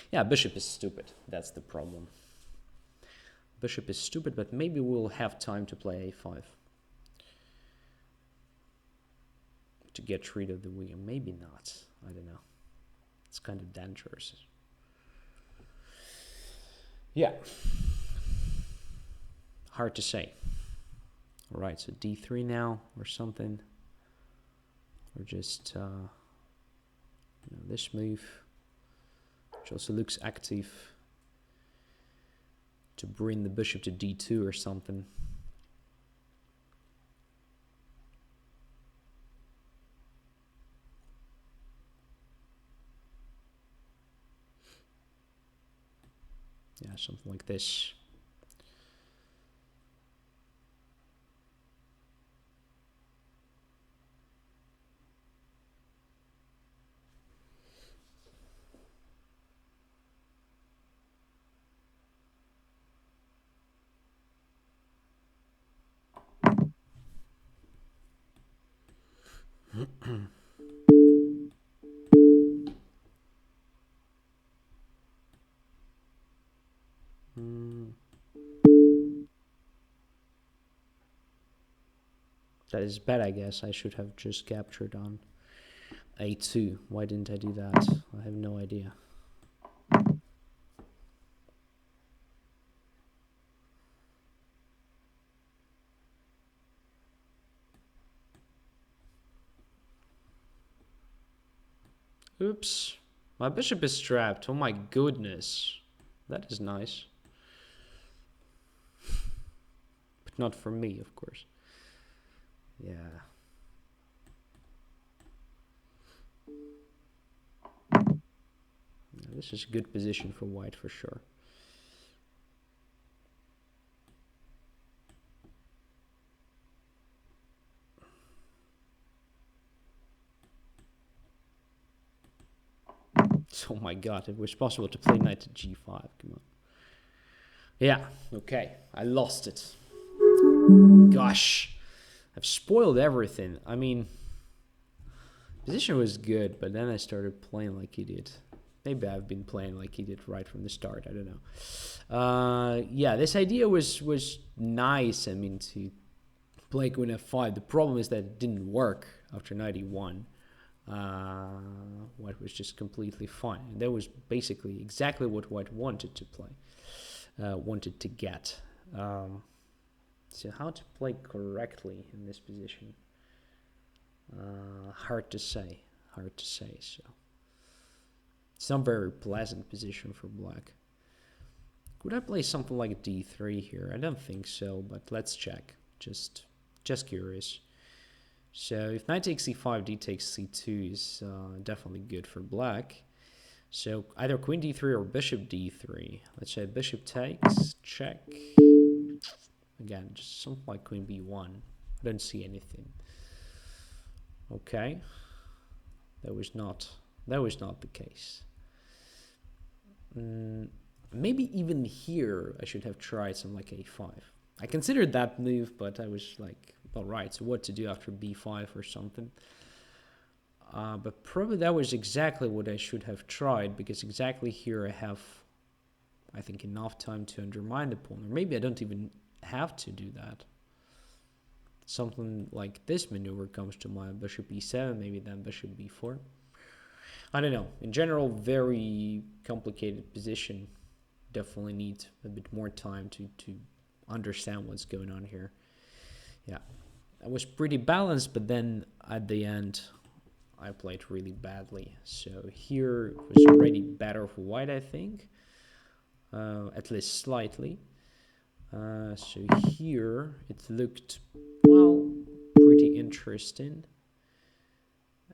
[SPEAKER 1] Yeah, bishop is stupid. That's the problem. Bishop is stupid, but maybe we'll have time to play a5. To get rid of the weak. Maybe not. I don't know. It's kind of dangerous. Yeah. Hard to say. All right, so d3 now or something. Or just this move, which also looks active, to bring the bishop to d2 or something. Yeah, something like this. That is bad, I guess. I should have just captured on a2. Why didn't I do that? I have no idea. Oops. My bishop is trapped. Oh my goodness. That is nice. But not for me, of course. Yeah. This is a good position for white for sure. Oh my god, it was possible to play knight to g5. Come on. Yeah, okay. I lost it. Gosh. I've spoiled everything. I mean, position was good, but then I started playing like he did. Maybe I've been playing like he did right from the start. I don't know. Yeah, this idea was nice. I mean, to play queen f5. The problem is that it didn't work after knight e1. White was just completely fine. And that was basically exactly what white wanted to play, wanted to get. So how to play correctly in this position? Hard to say. So it's not a very pleasant position for black. Could I play something like d3 here? I don't think so, but let's check. Just curious. So if knight takes c5, d takes c2 is definitely good for black. So either queen d3 or bishop d3. Let's say bishop takes, check. Again, just something like queen b1. I don't see anything. Okay. That was not the case. Maybe even here I should have tried some like a5. I considered that move, but I was like, all right, so what to do after b5 or something? But probably that was exactly what I should have tried, because exactly here I have, I think, enough time to undermine the pawn. Or maybe I don't even have to do that. Something like this maneuver comes to mind, bishop e7, maybe then bishop b4. I don't know. In general, very complicated position. Definitely need a bit more time to understand what's going on here. Yeah, I was pretty balanced, but then at the end, I played really badly. So here was already better for white, I think, at least slightly. So here it looked, well, pretty interesting.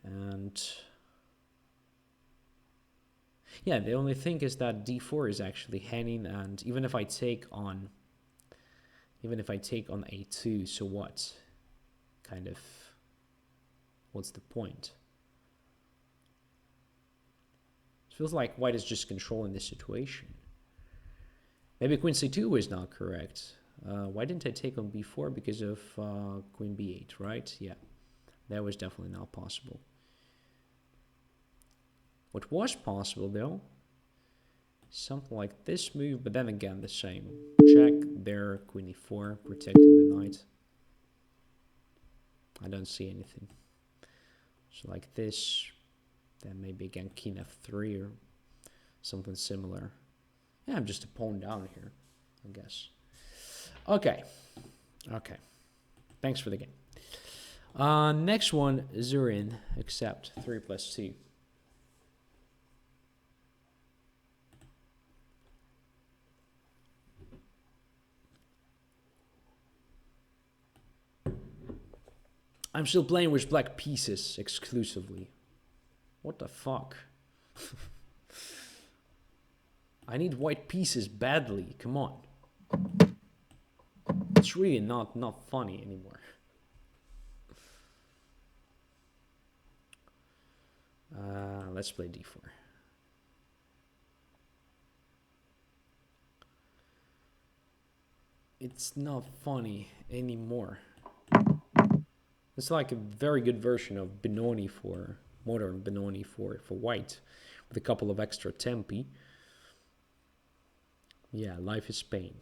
[SPEAKER 1] And yeah, the only thing is that d4 is actually hanging, and even if I take on a2, so what? Kind of, what's the point? It feels like white is just controlling the situation. Maybe queen c2 was not correct. Why didn't I take on b4? Because of queen b8, right? Yeah, that was definitely not possible. What was possible, though, something like this move, but then again, the same. Check there, queen e4, protecting the knight. I don't see anything. So like this, then maybe again king f3 or something similar. Yeah, I'm just a pawn down here, I guess. Okay. Thanks for the game. Next one, Zurin, accept 3+2. I'm still playing with black pieces exclusively. What the fuck? I need white pieces badly. Come on. It's really not funny anymore. Let's play d4. It's not funny anymore. It's like a very good version of Benoni for modern Benoni for white, with a couple of extra tempi. Yeah, life is pain.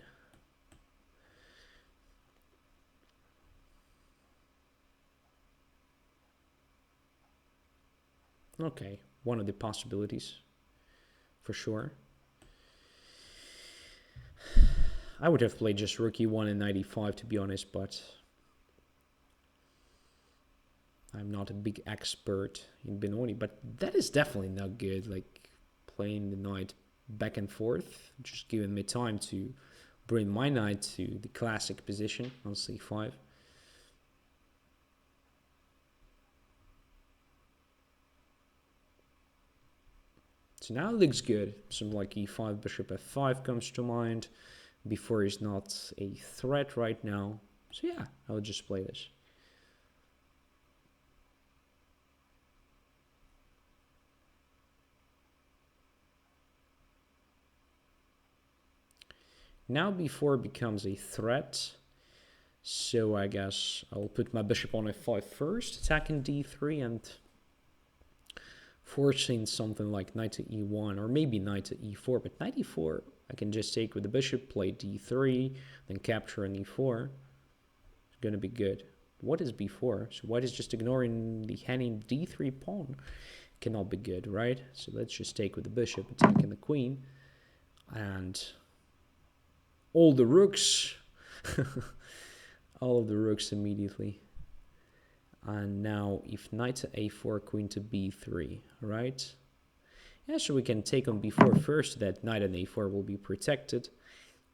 [SPEAKER 1] Okay, one of the possibilities, for sure. I would have played just rook e1 in knight e5, to be honest, but I'm not a big expert in Benoni. But that is definitely not good, like playing the knight back and forth, just giving me time to bring my knight to the classic position on c5. So now it looks good. Something like e5, bishop f5 comes to mind. b4 is not a threat right now. So yeah, I'll just play this. Now b4 becomes a threat. So I guess I'll put my bishop on f5 first, attacking d3 and forcing something like knight to e1 or maybe knight to e4. But knight e4 I can just take with the bishop, play d3, then capture an e4. It's going to be good. What is b4? So white is just ignoring the hanging d3 pawn. Cannot be good, right? So let's just take with the bishop, attacking the queen. And all the rooks. All of the rooks immediately. And now if knight to a4, queen to b3, right? Yeah, so we can take on b4 first, so that knight and a4 will be protected.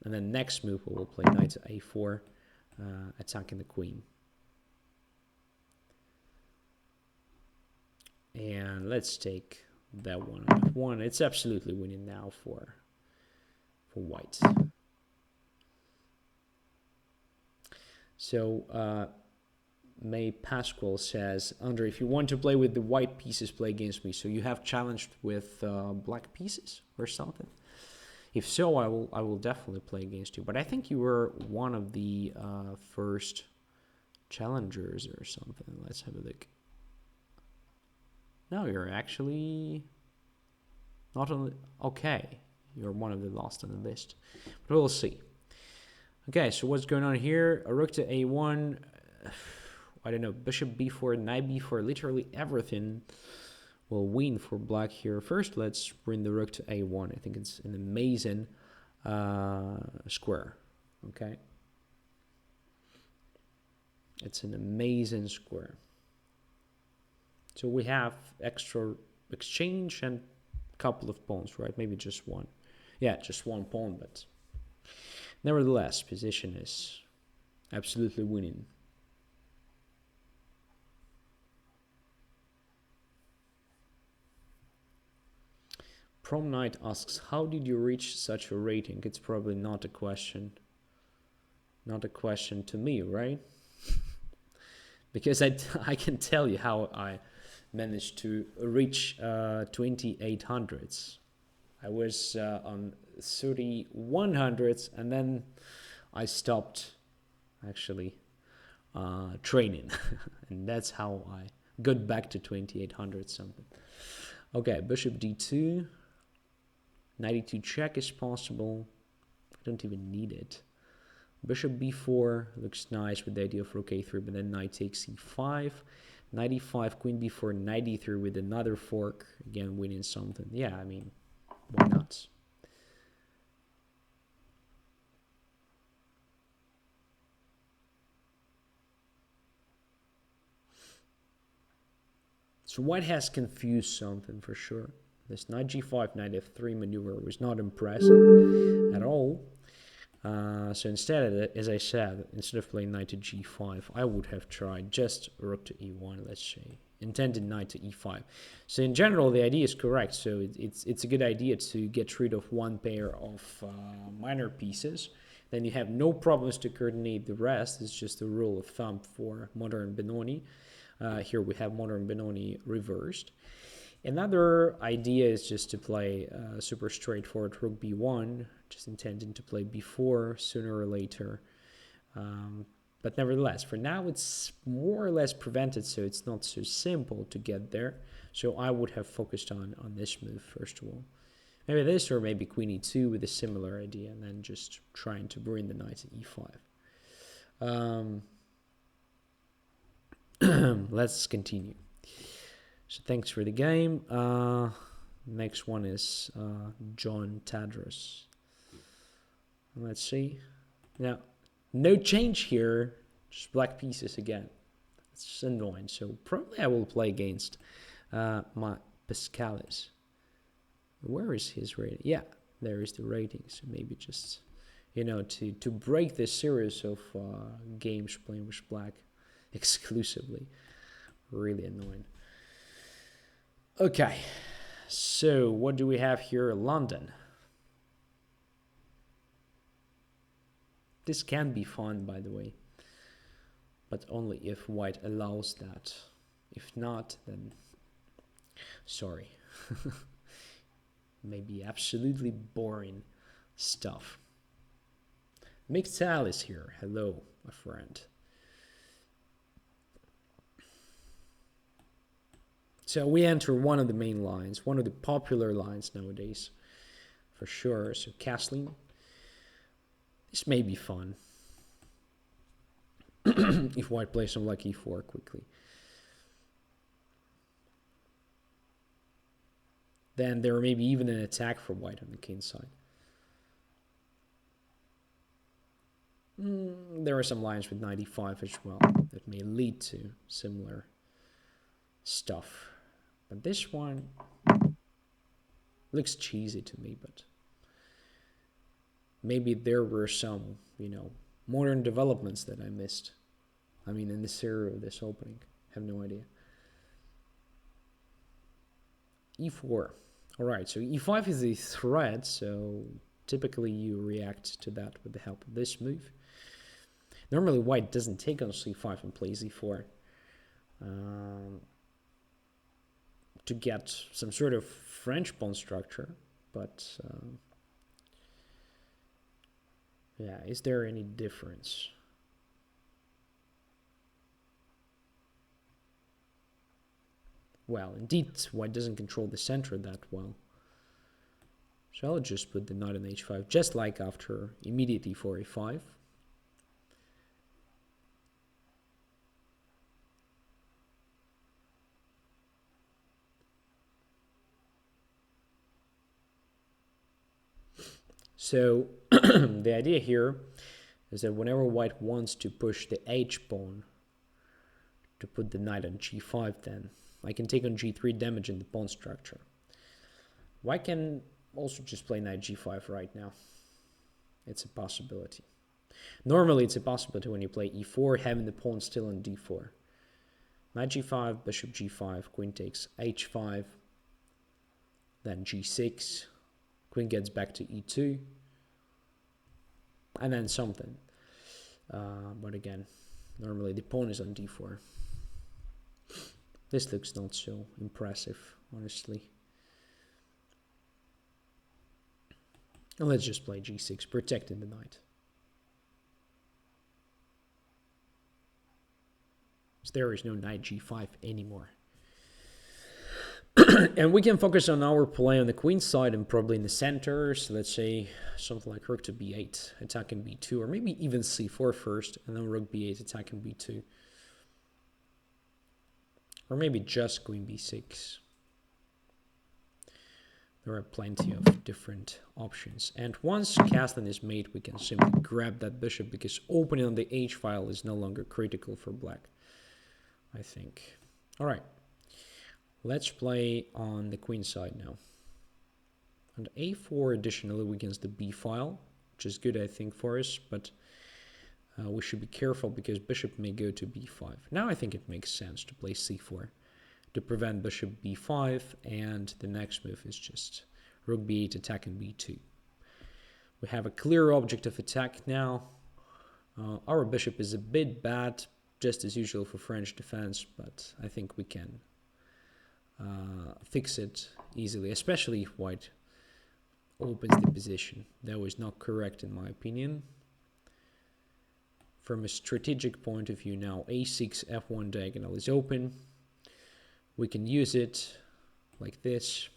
[SPEAKER 1] And then next move, we will play knight to a4, attacking the queen. And let's take that one on f1. It's absolutely winning now for white. So May Pasquale says, Andrey, if you want to play with the white pieces, play against me. So you have challenged with black pieces or something? If so, I will definitely play against you. But I think you were one of the first challengers or something. Let's have a look. No, you're actually not on the... Okay, you're one of the last on the list. But we'll see. Okay, so what's going on here? A rook to a1. I don't know, bishop b4, knight b4, literally everything will win for black here. First, let's bring the rook to a1. I think it's an amazing square, okay? It's an amazing square. So we have extra exchange and a couple of pawns, right? Maybe just one. Yeah, just one pawn, but nevertheless, position is absolutely winning. Prom Knight asks, how did you reach such a rating? It's probably not a question. Not a question to me, right? Because I can tell you how I managed to reach 2800s. I was on 3100s and then I stopped actually training. And that's how I got back to 2800 something. Okay, bishop d2. 92 check is possible. I don't even need it. Bishop b4 looks nice with the idea of rook a3, but then knight takes e5. Knight e5, queen b4, knight e3 with another fork. Again, winning something. Yeah, I mean, why not? So white has confused something for sure. This knight g5, knight f3 maneuver was not impressive at all. So instead, as I said, instead of playing knight to g5, I would have tried just rook to e1, let's say, intended knight to e5. So in general, the idea is correct. So it's a good idea to get rid of one pair of minor pieces. Then you have no problems to coordinate the rest. It's just a rule of thumb for modern Benoni. Here we have modern Benoni reversed. Another idea is just to play super straightforward rook b1, just intending to play b4 sooner or later. But nevertheless, for now it's more or less prevented, so it's not so simple to get there. So I would have focused on this move first of all. Maybe this or maybe queen e2 with a similar idea, and then just trying to bring the knight to e5. Let's continue. So thanks for the game. Next one is John Tadros. Let's see. Now, no change here. Just black pieces again. It's annoying. So probably I will play against my Pascalis. Where is his rating? Yeah, there is the rating. So maybe just, to break this series of games playing with black exclusively. Really annoying. Okay, so what do we have here? London. This can be fun, by the way, but only if white allows that. If not, then sorry. Maybe absolutely boring stuff. Mixal is here. Hello, my friend. So we enter one of the main lines, one of the popular lines nowadays, for sure. So castling. This may be fun. If white plays some like e4 quickly. Then there may be even an attack for white on the king side. There are some lines with knight e5 as well that may lead to similar stuff. But this one looks cheesy to me, but maybe there were some, modern developments that I missed. I mean, in this era of this opening. I have no idea. e4. All right, so e5 is a threat, so typically you react to that with the help of this move. Normally white doesn't take on c5 and plays e4 to get some sort of French pawn structure, but yeah, is there any difference? Well, indeed, white doesn't control the center that well. So I'll just put the knight on h5, just like after immediate e4, e5. So the idea here is that whenever white wants to push the h pawn to put the knight on g5, then I can take on g3, damaging the pawn structure. White can also just play knight g5 right now. It's a possibility. Normally it's a possibility when you play e4, having the pawn still on d4. Knight g5, bishop g5, queen takes h5, then g6, queen gets back to e2, and then something. But again, normally the pawn is on d4. This looks not so impressive, honestly. And let's just play g6, protecting the knight. So there is no knight g5 anymore. And we can focus on our play on the queen side and probably in the center. So let's say something like rook to b8, attacking b2, or maybe even c4 first, and then rook b8, attacking b2. Or maybe just queen b6. There are plenty of different options. And once castling is made, we can simply grab that bishop, because opening on the h file is no longer critical for black, I think. All right. Let's play on the queen side now. On a4, additionally, weakens the b file, which is good, I think, for us, but we should be careful because bishop may go to b5. Now I think it makes sense to play c4 to prevent bishop b5, and the next move is just rook b8, attacking b2. We have a clear object of attack now. Our bishop is a bit bad, just as usual for French defense, but I think we can fix it easily, especially if white opens the position. That was not correct in my opinion. From a strategic point of view now, a6, f1 diagonal is open. We can use it like this,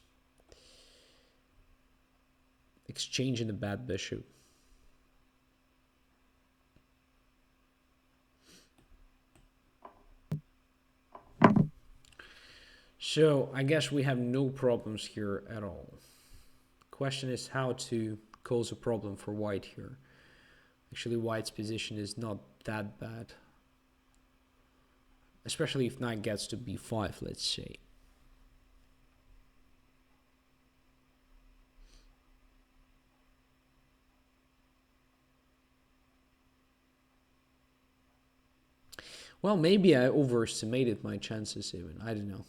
[SPEAKER 1] exchanging the bad bishop. So I guess we have no problems here at all. Question is how to cause a problem for white here. Actually, white's position is not that bad. Especially if knight gets to b5, let's say. Well, maybe I overestimated my chances even. I don't know.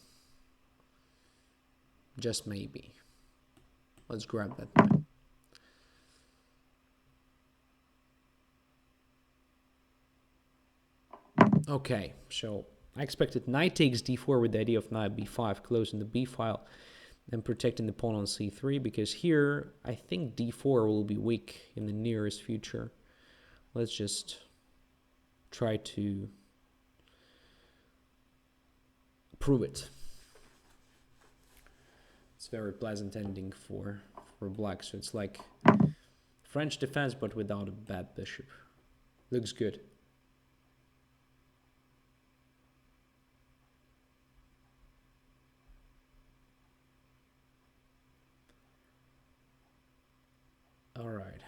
[SPEAKER 1] Just maybe. Let's grab that knight. Okay, so I expected knight takes d4 with the idea of knight b5, closing the b file and protecting the pawn on c3, because here I think d4 will be weak in the nearest future. Let's just try to prove it. It's a very pleasant ending for black, so it's like French defense but without a bad bishop. Looks good. All right.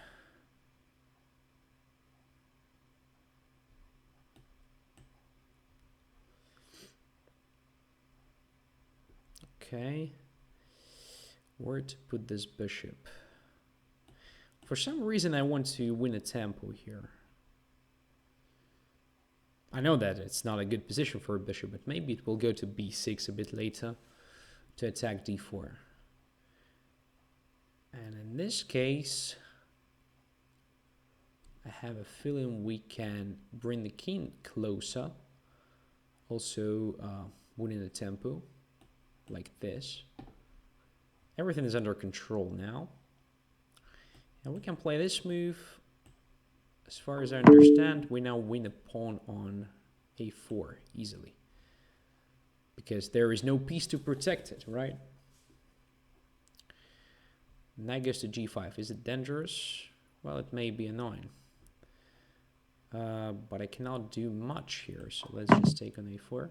[SPEAKER 1] Okay. Where to put this bishop? For some reason, I want to win a tempo here. I know that it's not a good position for a bishop, but maybe it will go to b6 a bit later to attack d4. And in this case, I have a feeling we can bring the king closer. Also winning the tempo, like this. Everything is under control now. And we can play this move. As far as I understand, we now win a pawn on a4 easily. Because there is no piece to protect it, right? Knight goes to g5. Is it dangerous? Well, it may be annoying. But I cannot do much here, so let's just take on a4.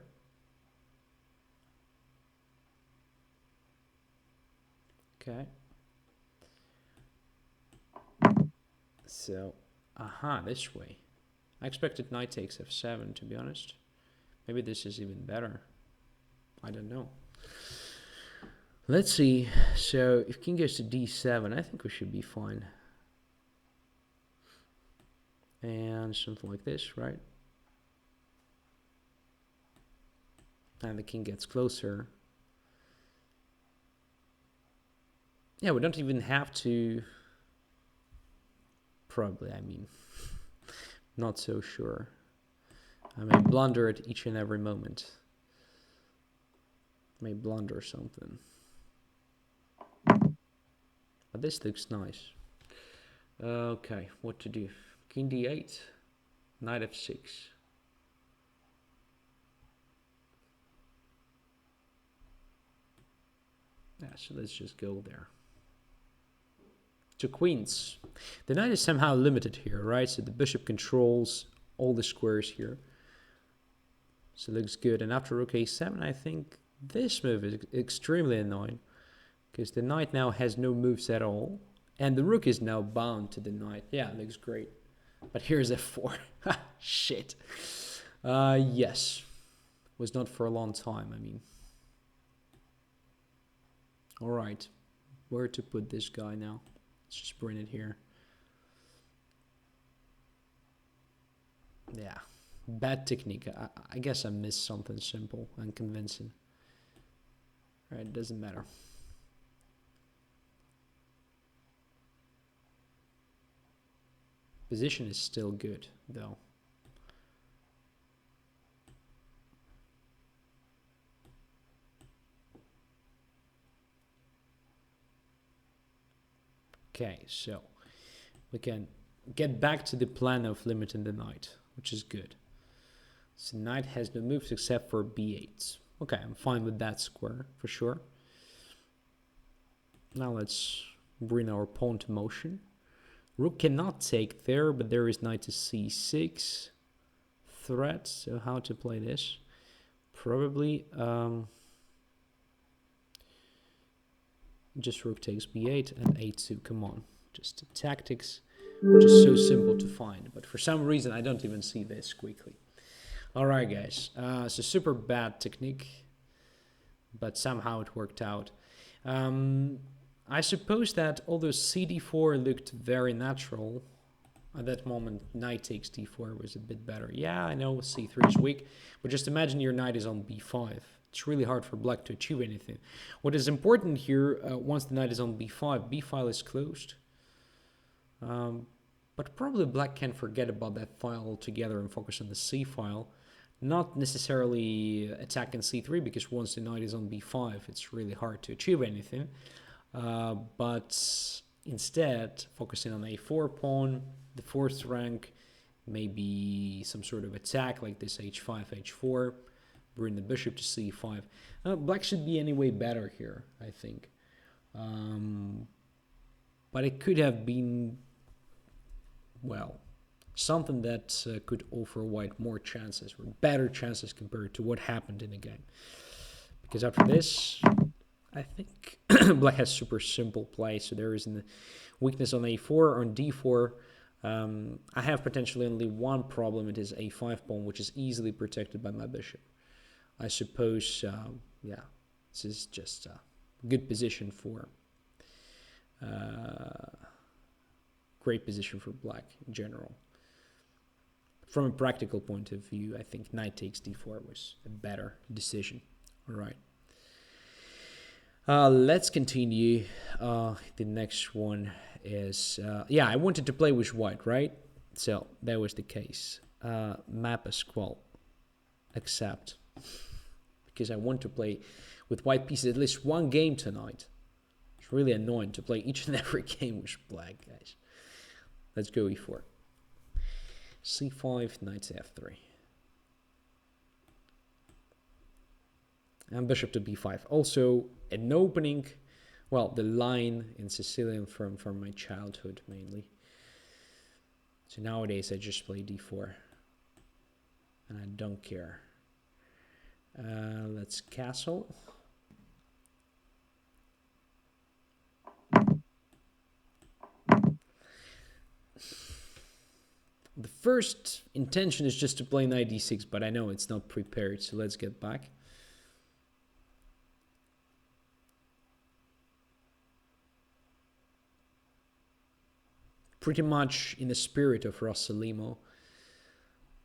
[SPEAKER 1] Okay. So, this way. I expected knight takes f7, to be honest. Maybe this is even better. I don't know. Let's see. So, if king goes to d7, I think we should be fine. And something like this, right? And the king gets closer. Yeah, we don't even have to... Probably, I mean, not so sure. I may blunder at each and every moment. May blunder something. But this looks nice. Okay, what to do? King d8, knight f6. Yeah, so let's just go there. To queens. The knight is somehow limited here, right? So the bishop controls all the squares here. So it looks good. And after rook a7, I think this move is extremely annoying. Because the knight now has no moves at all. And the rook is now bound to the knight. Yeah, it looks great. But here's f4. Shit. Yes. Was not for a long time, I mean. Alright. Where to put this guy now? Let's just bring it here. Yeah. Bad technique. I guess I missed something simple and convincing. Alright, doesn't matter. Position is still good, though. Okay, so we can get back to the plan of limiting the knight, which is good. So knight has no moves except for b8. Okay, I'm fine with that square, for sure. Now let's bring our pawn to motion. Rook cannot take there, but there is knight to c6 threat. So how to play this? Probably Just rook takes b8 and a2. Come on, just tactics, which is so simple to find. But for some reason, I don't even see this quickly. All right, guys. It's a super bad technique, but somehow it worked out. I suppose that although cd4 looked very natural, at that moment, knight takes d4 was a bit better. Yeah, I know c3 is weak, but just imagine your knight is on b5. It's really hard for black to achieve anything. What is important here, once the knight is on b5, b file is closed. But probably black can forget about that file altogether and focus on the c file. Not necessarily attacking c3, because once the knight is on b5, it's really hard to achieve anything. But instead, focusing on a4 pawn, the fourth rank, maybe some sort of attack like this h5, h4, bring the bishop to c5. Black should be anyway better here, I think. But it could have been, well, something that could offer white more chances, or better chances compared to what happened in the game. Because after this, I think black has super simple play, so there isn't a weakness on a4 or on d4. I have potentially only one problem, it is a5 pawn, which is easily protected by my bishop. I suppose, yeah, this is just a good position for, great position for black in general. From a practical point of view, I think knight takes d4 was a better decision. All right. Let's continue. The next one is, yeah, I wanted to play with white, right? So that was the case. Map as qual. Accept. Because I want to play with white pieces at least one game tonight. It's really annoying to play each and every game with black, guys. Let's go e4. c5, knight to f3. And bishop to b5. Also, an opening, well, the line in Sicilian from my childhood, mainly. So nowadays, I just play d4. And I don't care. Let's castle. The first intention is just to play knight d6, but I know it's not prepared, so let's get back. Pretty much in the spirit of Rossalimo.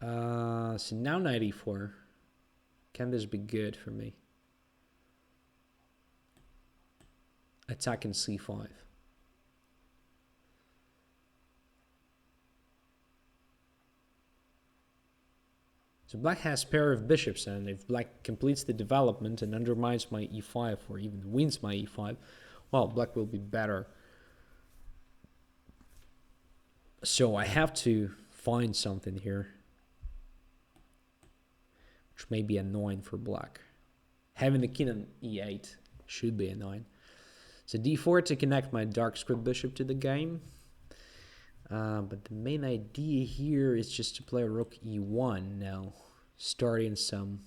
[SPEAKER 1] So now knight e4. Can this be good for me? Attacking c5. So black has pair of bishops, and if black completes the development and undermines my e5 or even wins my e5, well, black will be better. So I have to find something here, which may be annoying for black. Having the king on e8 should be annoying. So d4 to connect my dark square bishop to the game. But the main idea here is just to play rook e1 now, starting some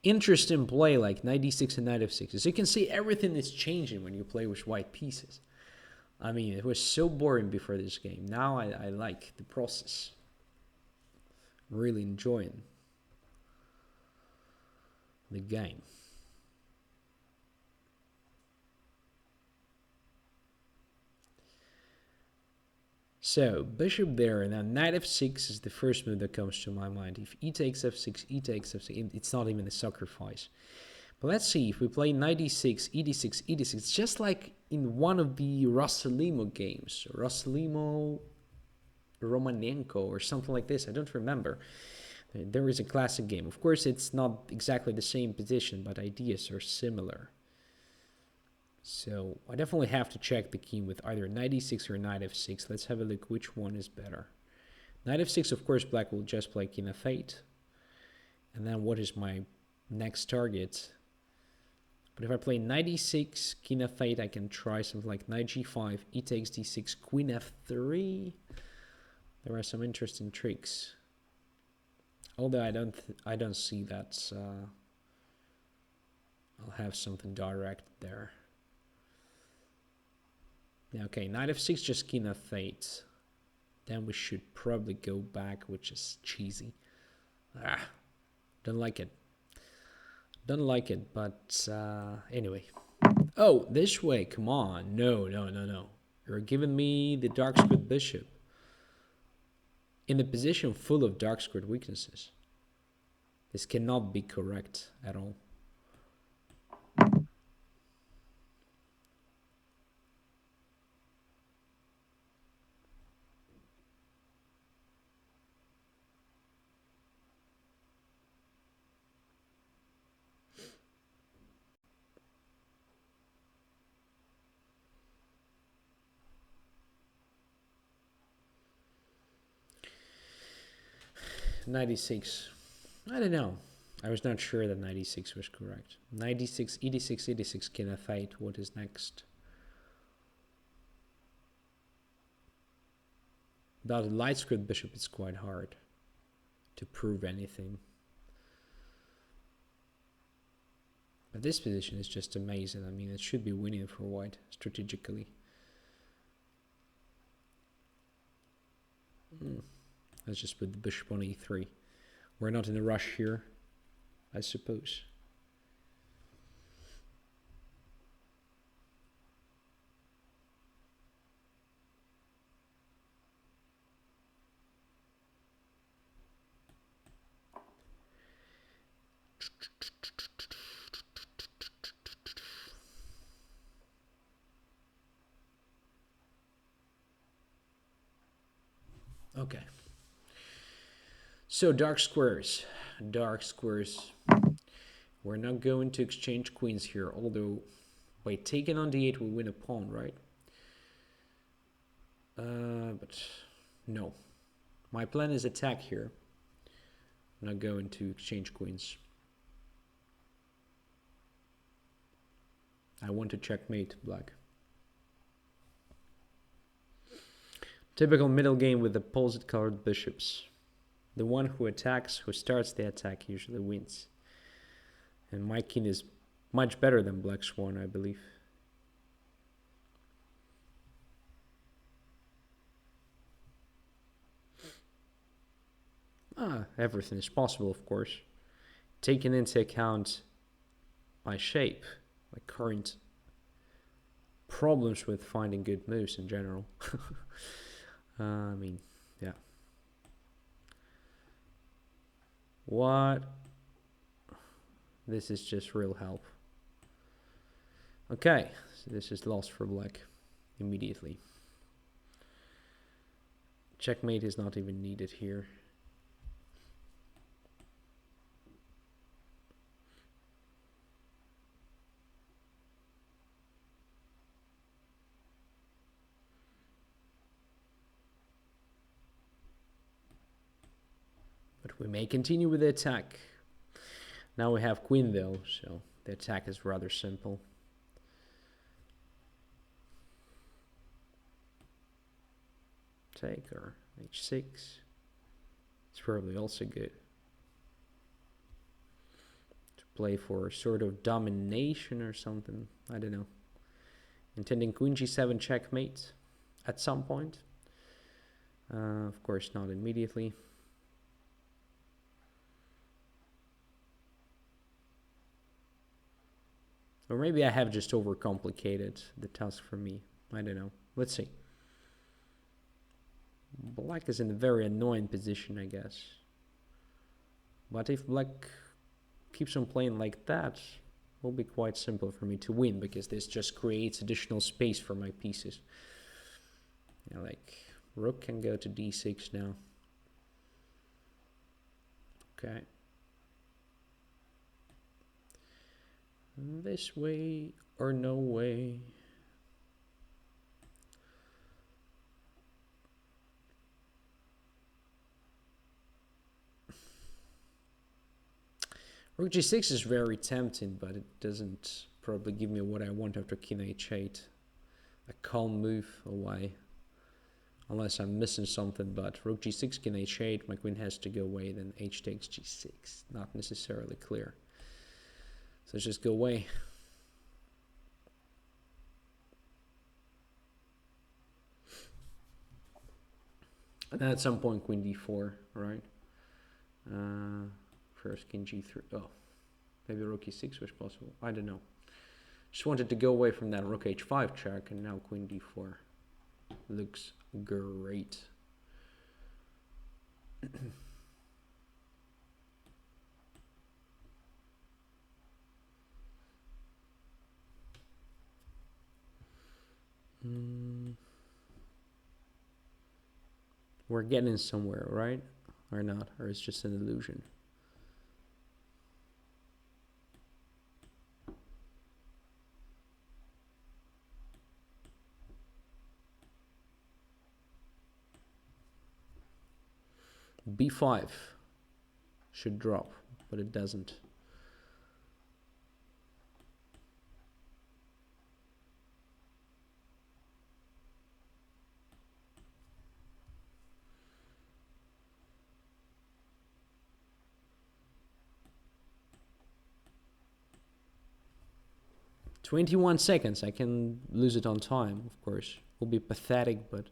[SPEAKER 1] interesting play like knight d6 and knight f6. As you can see, everything is changing when you play with white pieces. I mean, it was so boring before this game. Now I like the process. Really enjoying the game. So, bishop there. Now, knight f6 is the first move that comes to my mind. If e takes f6, e takes f6, it's not even a sacrifice. But let's see, if we play knight d6, e d6, e d6, it's just like in one of the Rossalimo games. Rossalimo Romanenko or something like this, I don't remember. There is a classic game. Of course, it's not exactly the same position, but ideas are similar. So I definitely have to check the king with either knight e6 or knight f6. Let's have a look which one is better. Knight f6, of course, black will just play king f8. And then what is my next target? But if I play knight e6, king f8, I can try something like knight g5, e takes d6, queen f3. There are some interesting tricks. Although I don't see that. I'll have something direct there. Yeah, okay, knight f6, just king f8. Then we should probably go back, which is cheesy. Don't like it. Don't like it, but anyway. Oh, this way, come on. No. You're giving me the dark squared bishop in a position full of dark squared weaknesses. This cannot be correct at all. '96. I don't know. I was not sure that 96 was correct. 96, 86, 86, king f8. What is next? Without a light squared bishop, it's quite hard to prove anything. But this position is just amazing. I mean, it should be winning for white strategically. Let's just put the bishop on e3. We're not in a rush here, I suppose. Okay. So dark squares. We're not going to exchange queens here, although by taking on d8 we win a pawn, right? But no. My plan is attack here. I'm not going to exchange queens. I want to checkmate black. Typical middle game with opposite colored bishops. The one who attacks, who starts the attack, usually wins. And my king is much better than black's one, I believe. Everything is possible, of course. Taking into account my shape, my current problems with finding good moves in general. I mean, yeah. What? This is just real help. Okay, so this is lost for black immediately. Checkmate is not even needed here. But we may continue with the attack. Now we have queen though, so the attack is rather simple. Take or h6. It's probably also good to play for sort of domination or something. I don't know. Intending queen g7 checkmate at some point. Of course, not immediately. Or maybe I have just overcomplicated the task for me. I don't know. Let's see. Black is in a very annoying position, I guess. But if black keeps on playing like that, it will be quite simple for me to win, because this just creates additional space for my pieces. You know, like rook can go to d6 now. Okay. This way or no way. Rook g6 is very tempting, but it doesn't probably give me what I want after king h8. A calm move away. Unless I'm missing something, but rook g6, king h8, my queen has to go away, then h takes g6. Not necessarily clear. So let's just go away. And then at some point, queen d4, right? First king g3. Oh, maybe rook e6 was possible. I don't know. Just wanted to go away from that rook h5 check, and now queen d4 looks great. We're getting somewhere, right? Or not? Or it's just an illusion? b5 should drop, but it doesn't. "21 seconds, I can lose it on time, of course. Will be pathetic, but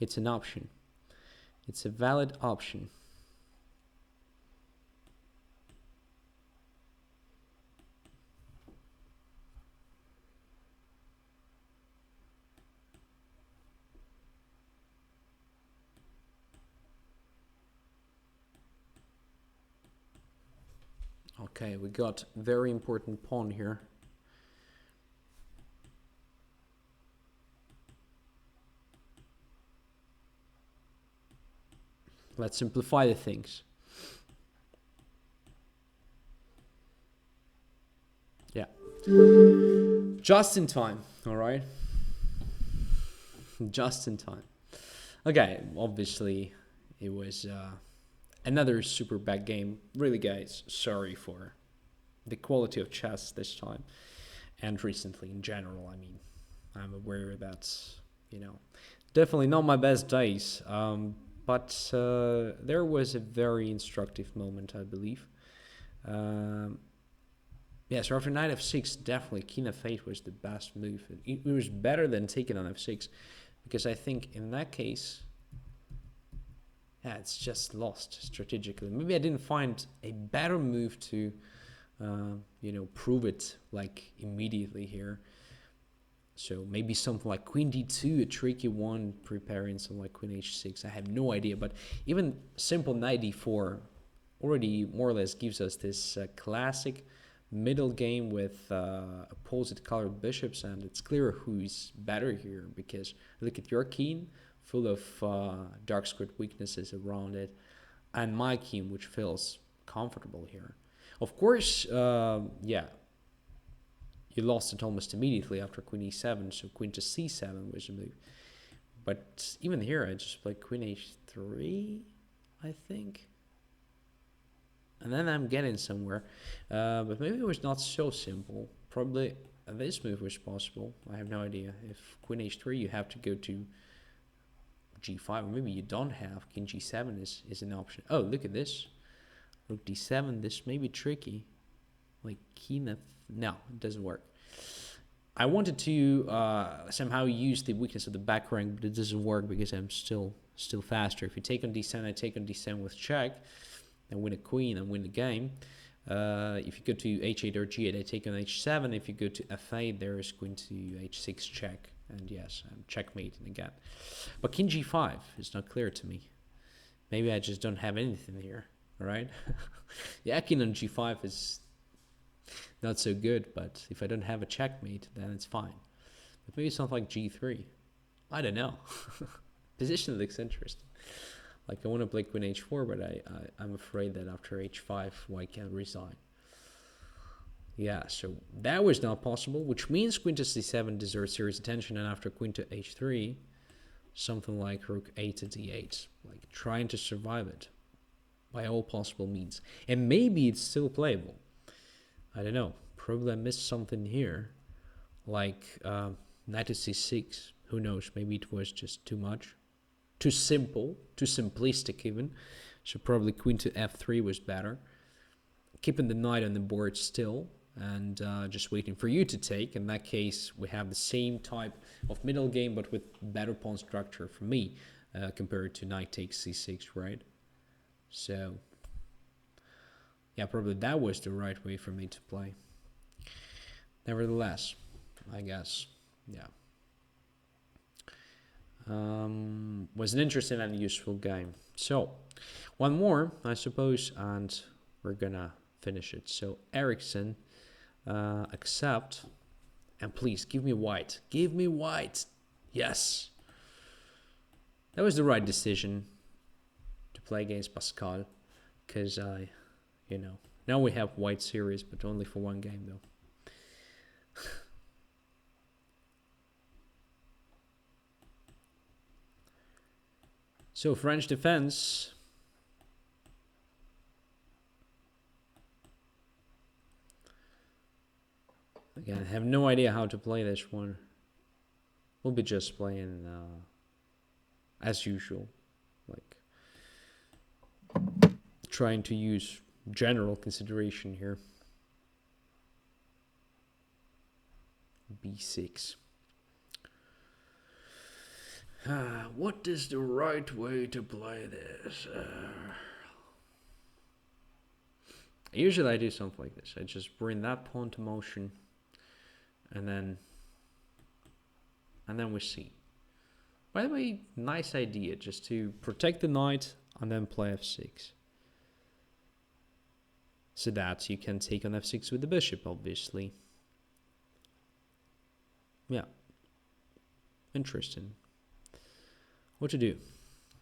[SPEAKER 1] it's an option. It's a valid option." Okay, we got very important pawn here. Let's simplify the things. Yeah. Just in time, all right? Just in time. Okay, obviously it was another super bad game. Really, guys, sorry for the quality of chess this time and recently in general. I mean, I'm aware that's, definitely not my best days. But there was a very instructive moment, I believe. So after knight f6, definitely king f8 was the best move. It was better than taking on f6, because I think in that case, it's just lost strategically. Maybe I didn't find a better move to, prove it like immediately here. So maybe something like queen d2, a tricky one, preparing something like queen h6. I have no idea, but even simple knight d4 already more or less gives us this classic middle game with opposite colored bishops, and it's clear who's better here, because look at your king, full of dark squared weaknesses around it, and my king, which feels comfortable here. Of course, you lost it almost immediately after queen e7, so queen to c7 was a move. But even here, I just played queen h3, I think. And then I'm getting somewhere. But maybe it was not so simple. Probably this move was possible. I have no idea. If queen h3, you have to go to g5, or maybe you don't have. King g7 is an option. Oh, look at this. Rook d7, this may be tricky. Like king f... No, it doesn't work. I wanted to somehow use the weakness of the back rank, but it doesn't work because I'm still faster. If you take on d7, I take on d7 with check, and win a queen and win the game. If you go to h8 or g8, I take on h7. If you go to f8, there is queen to h6 check, and yes, I'm checkmating again. But king g5 is not clear to me. Maybe I just don't have anything here, all right? Yeah, king on g5 is not so good, but if I don't have a checkmate, then it's fine. But maybe something like g3. I don't know. Position looks interesting. Like, I want to play queen h4, but I'm afraid that after h5, white can resign. Yeah, so that was not possible, which means queen to c7 deserves serious attention, and after queen to h3, something like rook a to d8, like trying to survive it by all possible means. And maybe it's still playable. I don't know. Probably I missed something here, like knight to c6. Who knows? Maybe it was just too much, too simple, too simplistic even. So probably queen to f3 was better. Keeping the knight on the board still, and just waiting for you to take. In that case, we have the same type of middle game, but with better pawn structure for me. compared to knight takes c6, right? So, yeah, probably that was the right way for me to play. Nevertheless, I guess, yeah. Was an interesting and useful game. So, one more, I suppose, and we're gonna finish it. So, Ericsson, accept, and please give me white. Give me white. Yes. That was the right decision to play against Pascal, because now we have white series, but only for one game though. So French defense. Again, I have no idea how to play this one. We'll be just playing as usual, like trying to use general consideration here. B6. What is the right way to play this? Usually I do something like this. I just bring that pawn to motion, and then we see. By the way, nice idea, just to protect the knight and then play f6. So that you can take on f6 with the bishop, obviously. Yeah. Interesting. What to do?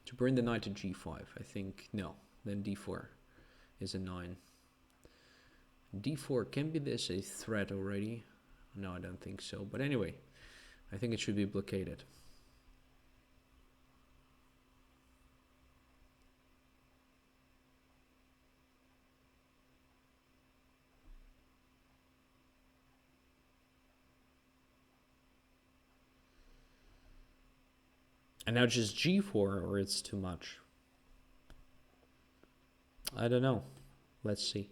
[SPEAKER 1] To bring the knight to g5, I think. No, then d4 is a 9. d4, can be this a threat already? No, I don't think so. But anyway, I think it should be blockaded. And now just g4, or it's too much? I don't know. Let's see.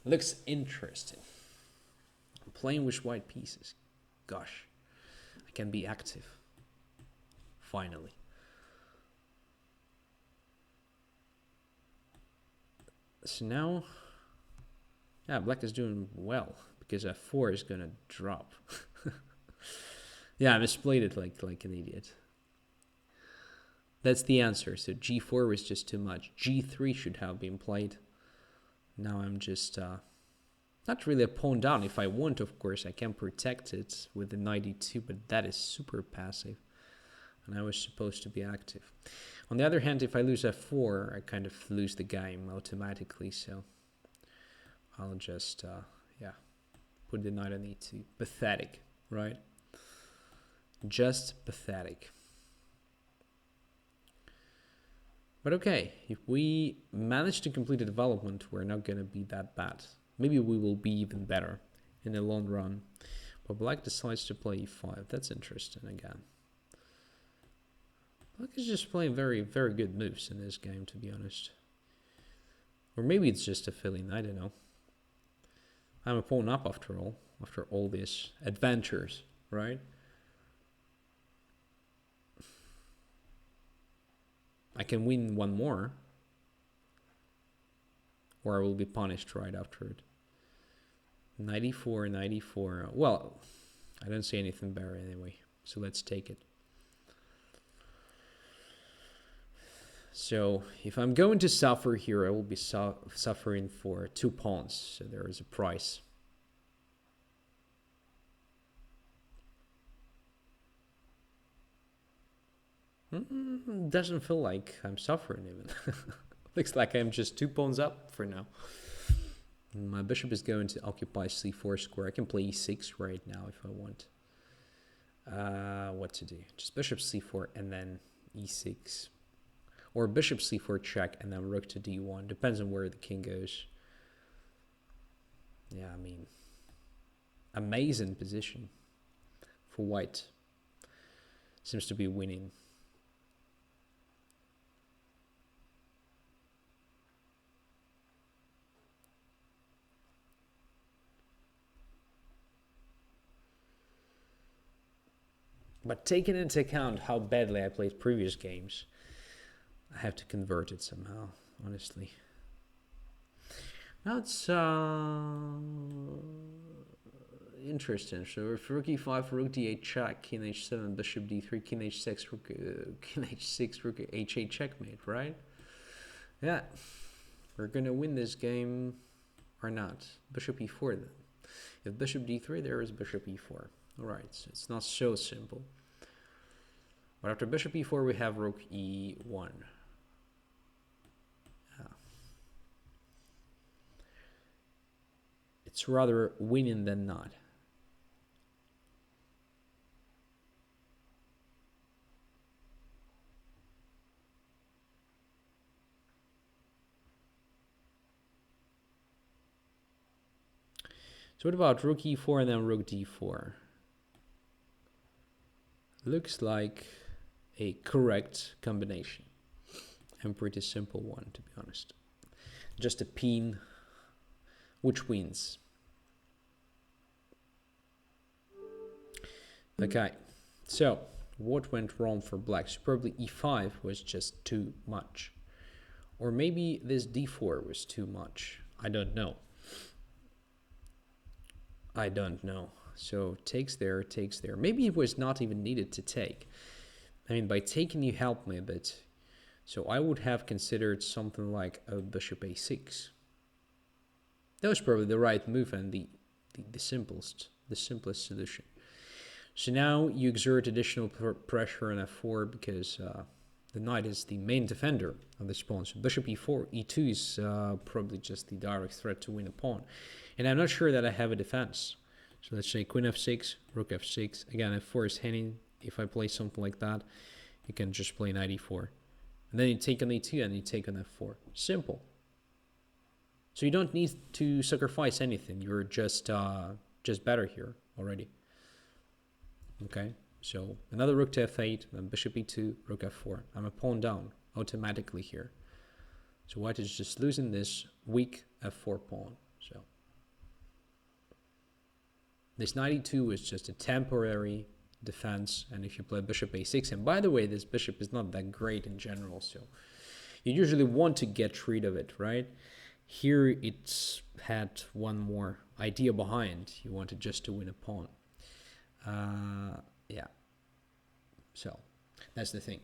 [SPEAKER 1] Looks interesting. I'm playing with white pieces. Gosh, I can be active. Finally. So now, yeah, black is doing well, because f4 is gonna drop. Yeah, I misplayed it like an idiot. That's the answer. So g4 was just too much. g3 should have been played. Now I'm just not really a pawn down. If I want, of course, I can protect it with the knight e2, but that is super passive, and I was supposed to be active. On the other hand, if I lose f4, I kind of lose the game automatically, so I'll just put the knight on e2. Pathetic, right? Just pathetic. But okay, if we manage to complete the development, we're not going to be that bad. Maybe we will be even better in the long run. But black decides to play e5. That's interesting again. Black is just playing very, very good moves in this game, to be honest. Or maybe it's just a feeling, I don't know. I'm a pawn up after all these adventures, right? I can win one more, or I will be punished right after it. 94, 94. Well, I don't see anything better anyway, so let's take it. So if I'm going to suffer here, I will be suffering for 2 pawns, so there is a price. Doesn't feel like I'm suffering even. Looks like I'm just 2 pawns up for now. My bishop is going to occupy c4 square. I can play e6 right now if I want. What to do? Just bishop c4 and then e6. Or bishop c4 check and then rook to d1. Depends on where the king goes. Yeah, I mean, amazing position for white. Seems to be winning. But taking into account how badly I played previous games, I have to convert it somehow, honestly. Now it's interesting. So if rook e5, rook d8 check, king h7, bishop d3, king h6, king h6, rook h8 checkmate, right? Yeah, we're gonna win this game or not. Bishop e4 then. If bishop d3, there is bishop e4. All right, so it's not so simple. But after bishop e4, we have rook e1. It's rather winning than not. So what about rook e4 and then rook d4? Looks like a correct combination. And pretty simple one, to be honest. Just a pin which wins. Okay, so what went wrong for black? So probably e5 was just too much. Or maybe this d4 was too much. I don't know. I don't know. So takes there, takes there. Maybe it was not even needed to take. I mean, by taking you helped me a bit. So I would have considered something like a bishop a6. That was probably the right move and the simplest solution. So now you exert additional pressure on f4 because the knight is the main defender of this pawn. So bishop e4, e2 is probably just the direct threat to win a pawn. And I'm not sure that I have a defense. So let's say queen f6, rook f6. Again, f4 is hanging. If I play something like that, you can just play knight e4. And then you take on e2 and you take on f4. Simple. So you don't need to sacrifice anything. You're just better here already. Okay, so another rook to f8, then bishop e2, rook f4. I'm a pawn down automatically here. So white is just losing this weak f4 pawn. So this knight e2 is just a temporary defense, and if you play bishop a6, and by the way, this bishop is not that great in general, so you usually want to get rid of it, right? Here it's had one more idea behind. You wanted just to win a pawn. Yeah, so that's the thing.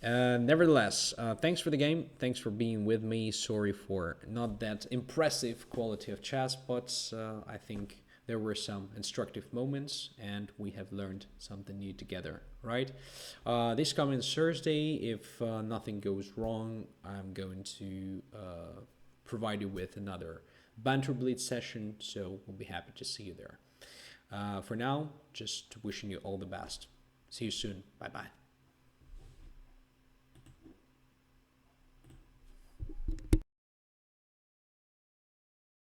[SPEAKER 1] Nevertheless, thanks for the game. Thanks for being with me. Sorry for not that impressive quality of chess, but I think there were some instructive moments and we have learned something new together, right? This coming Thursday, if nothing goes wrong, I'm going to provide you with another Banter Blitz session, so we'll be happy to see you there. For now, just wishing you all the best. See you soon. Bye-bye.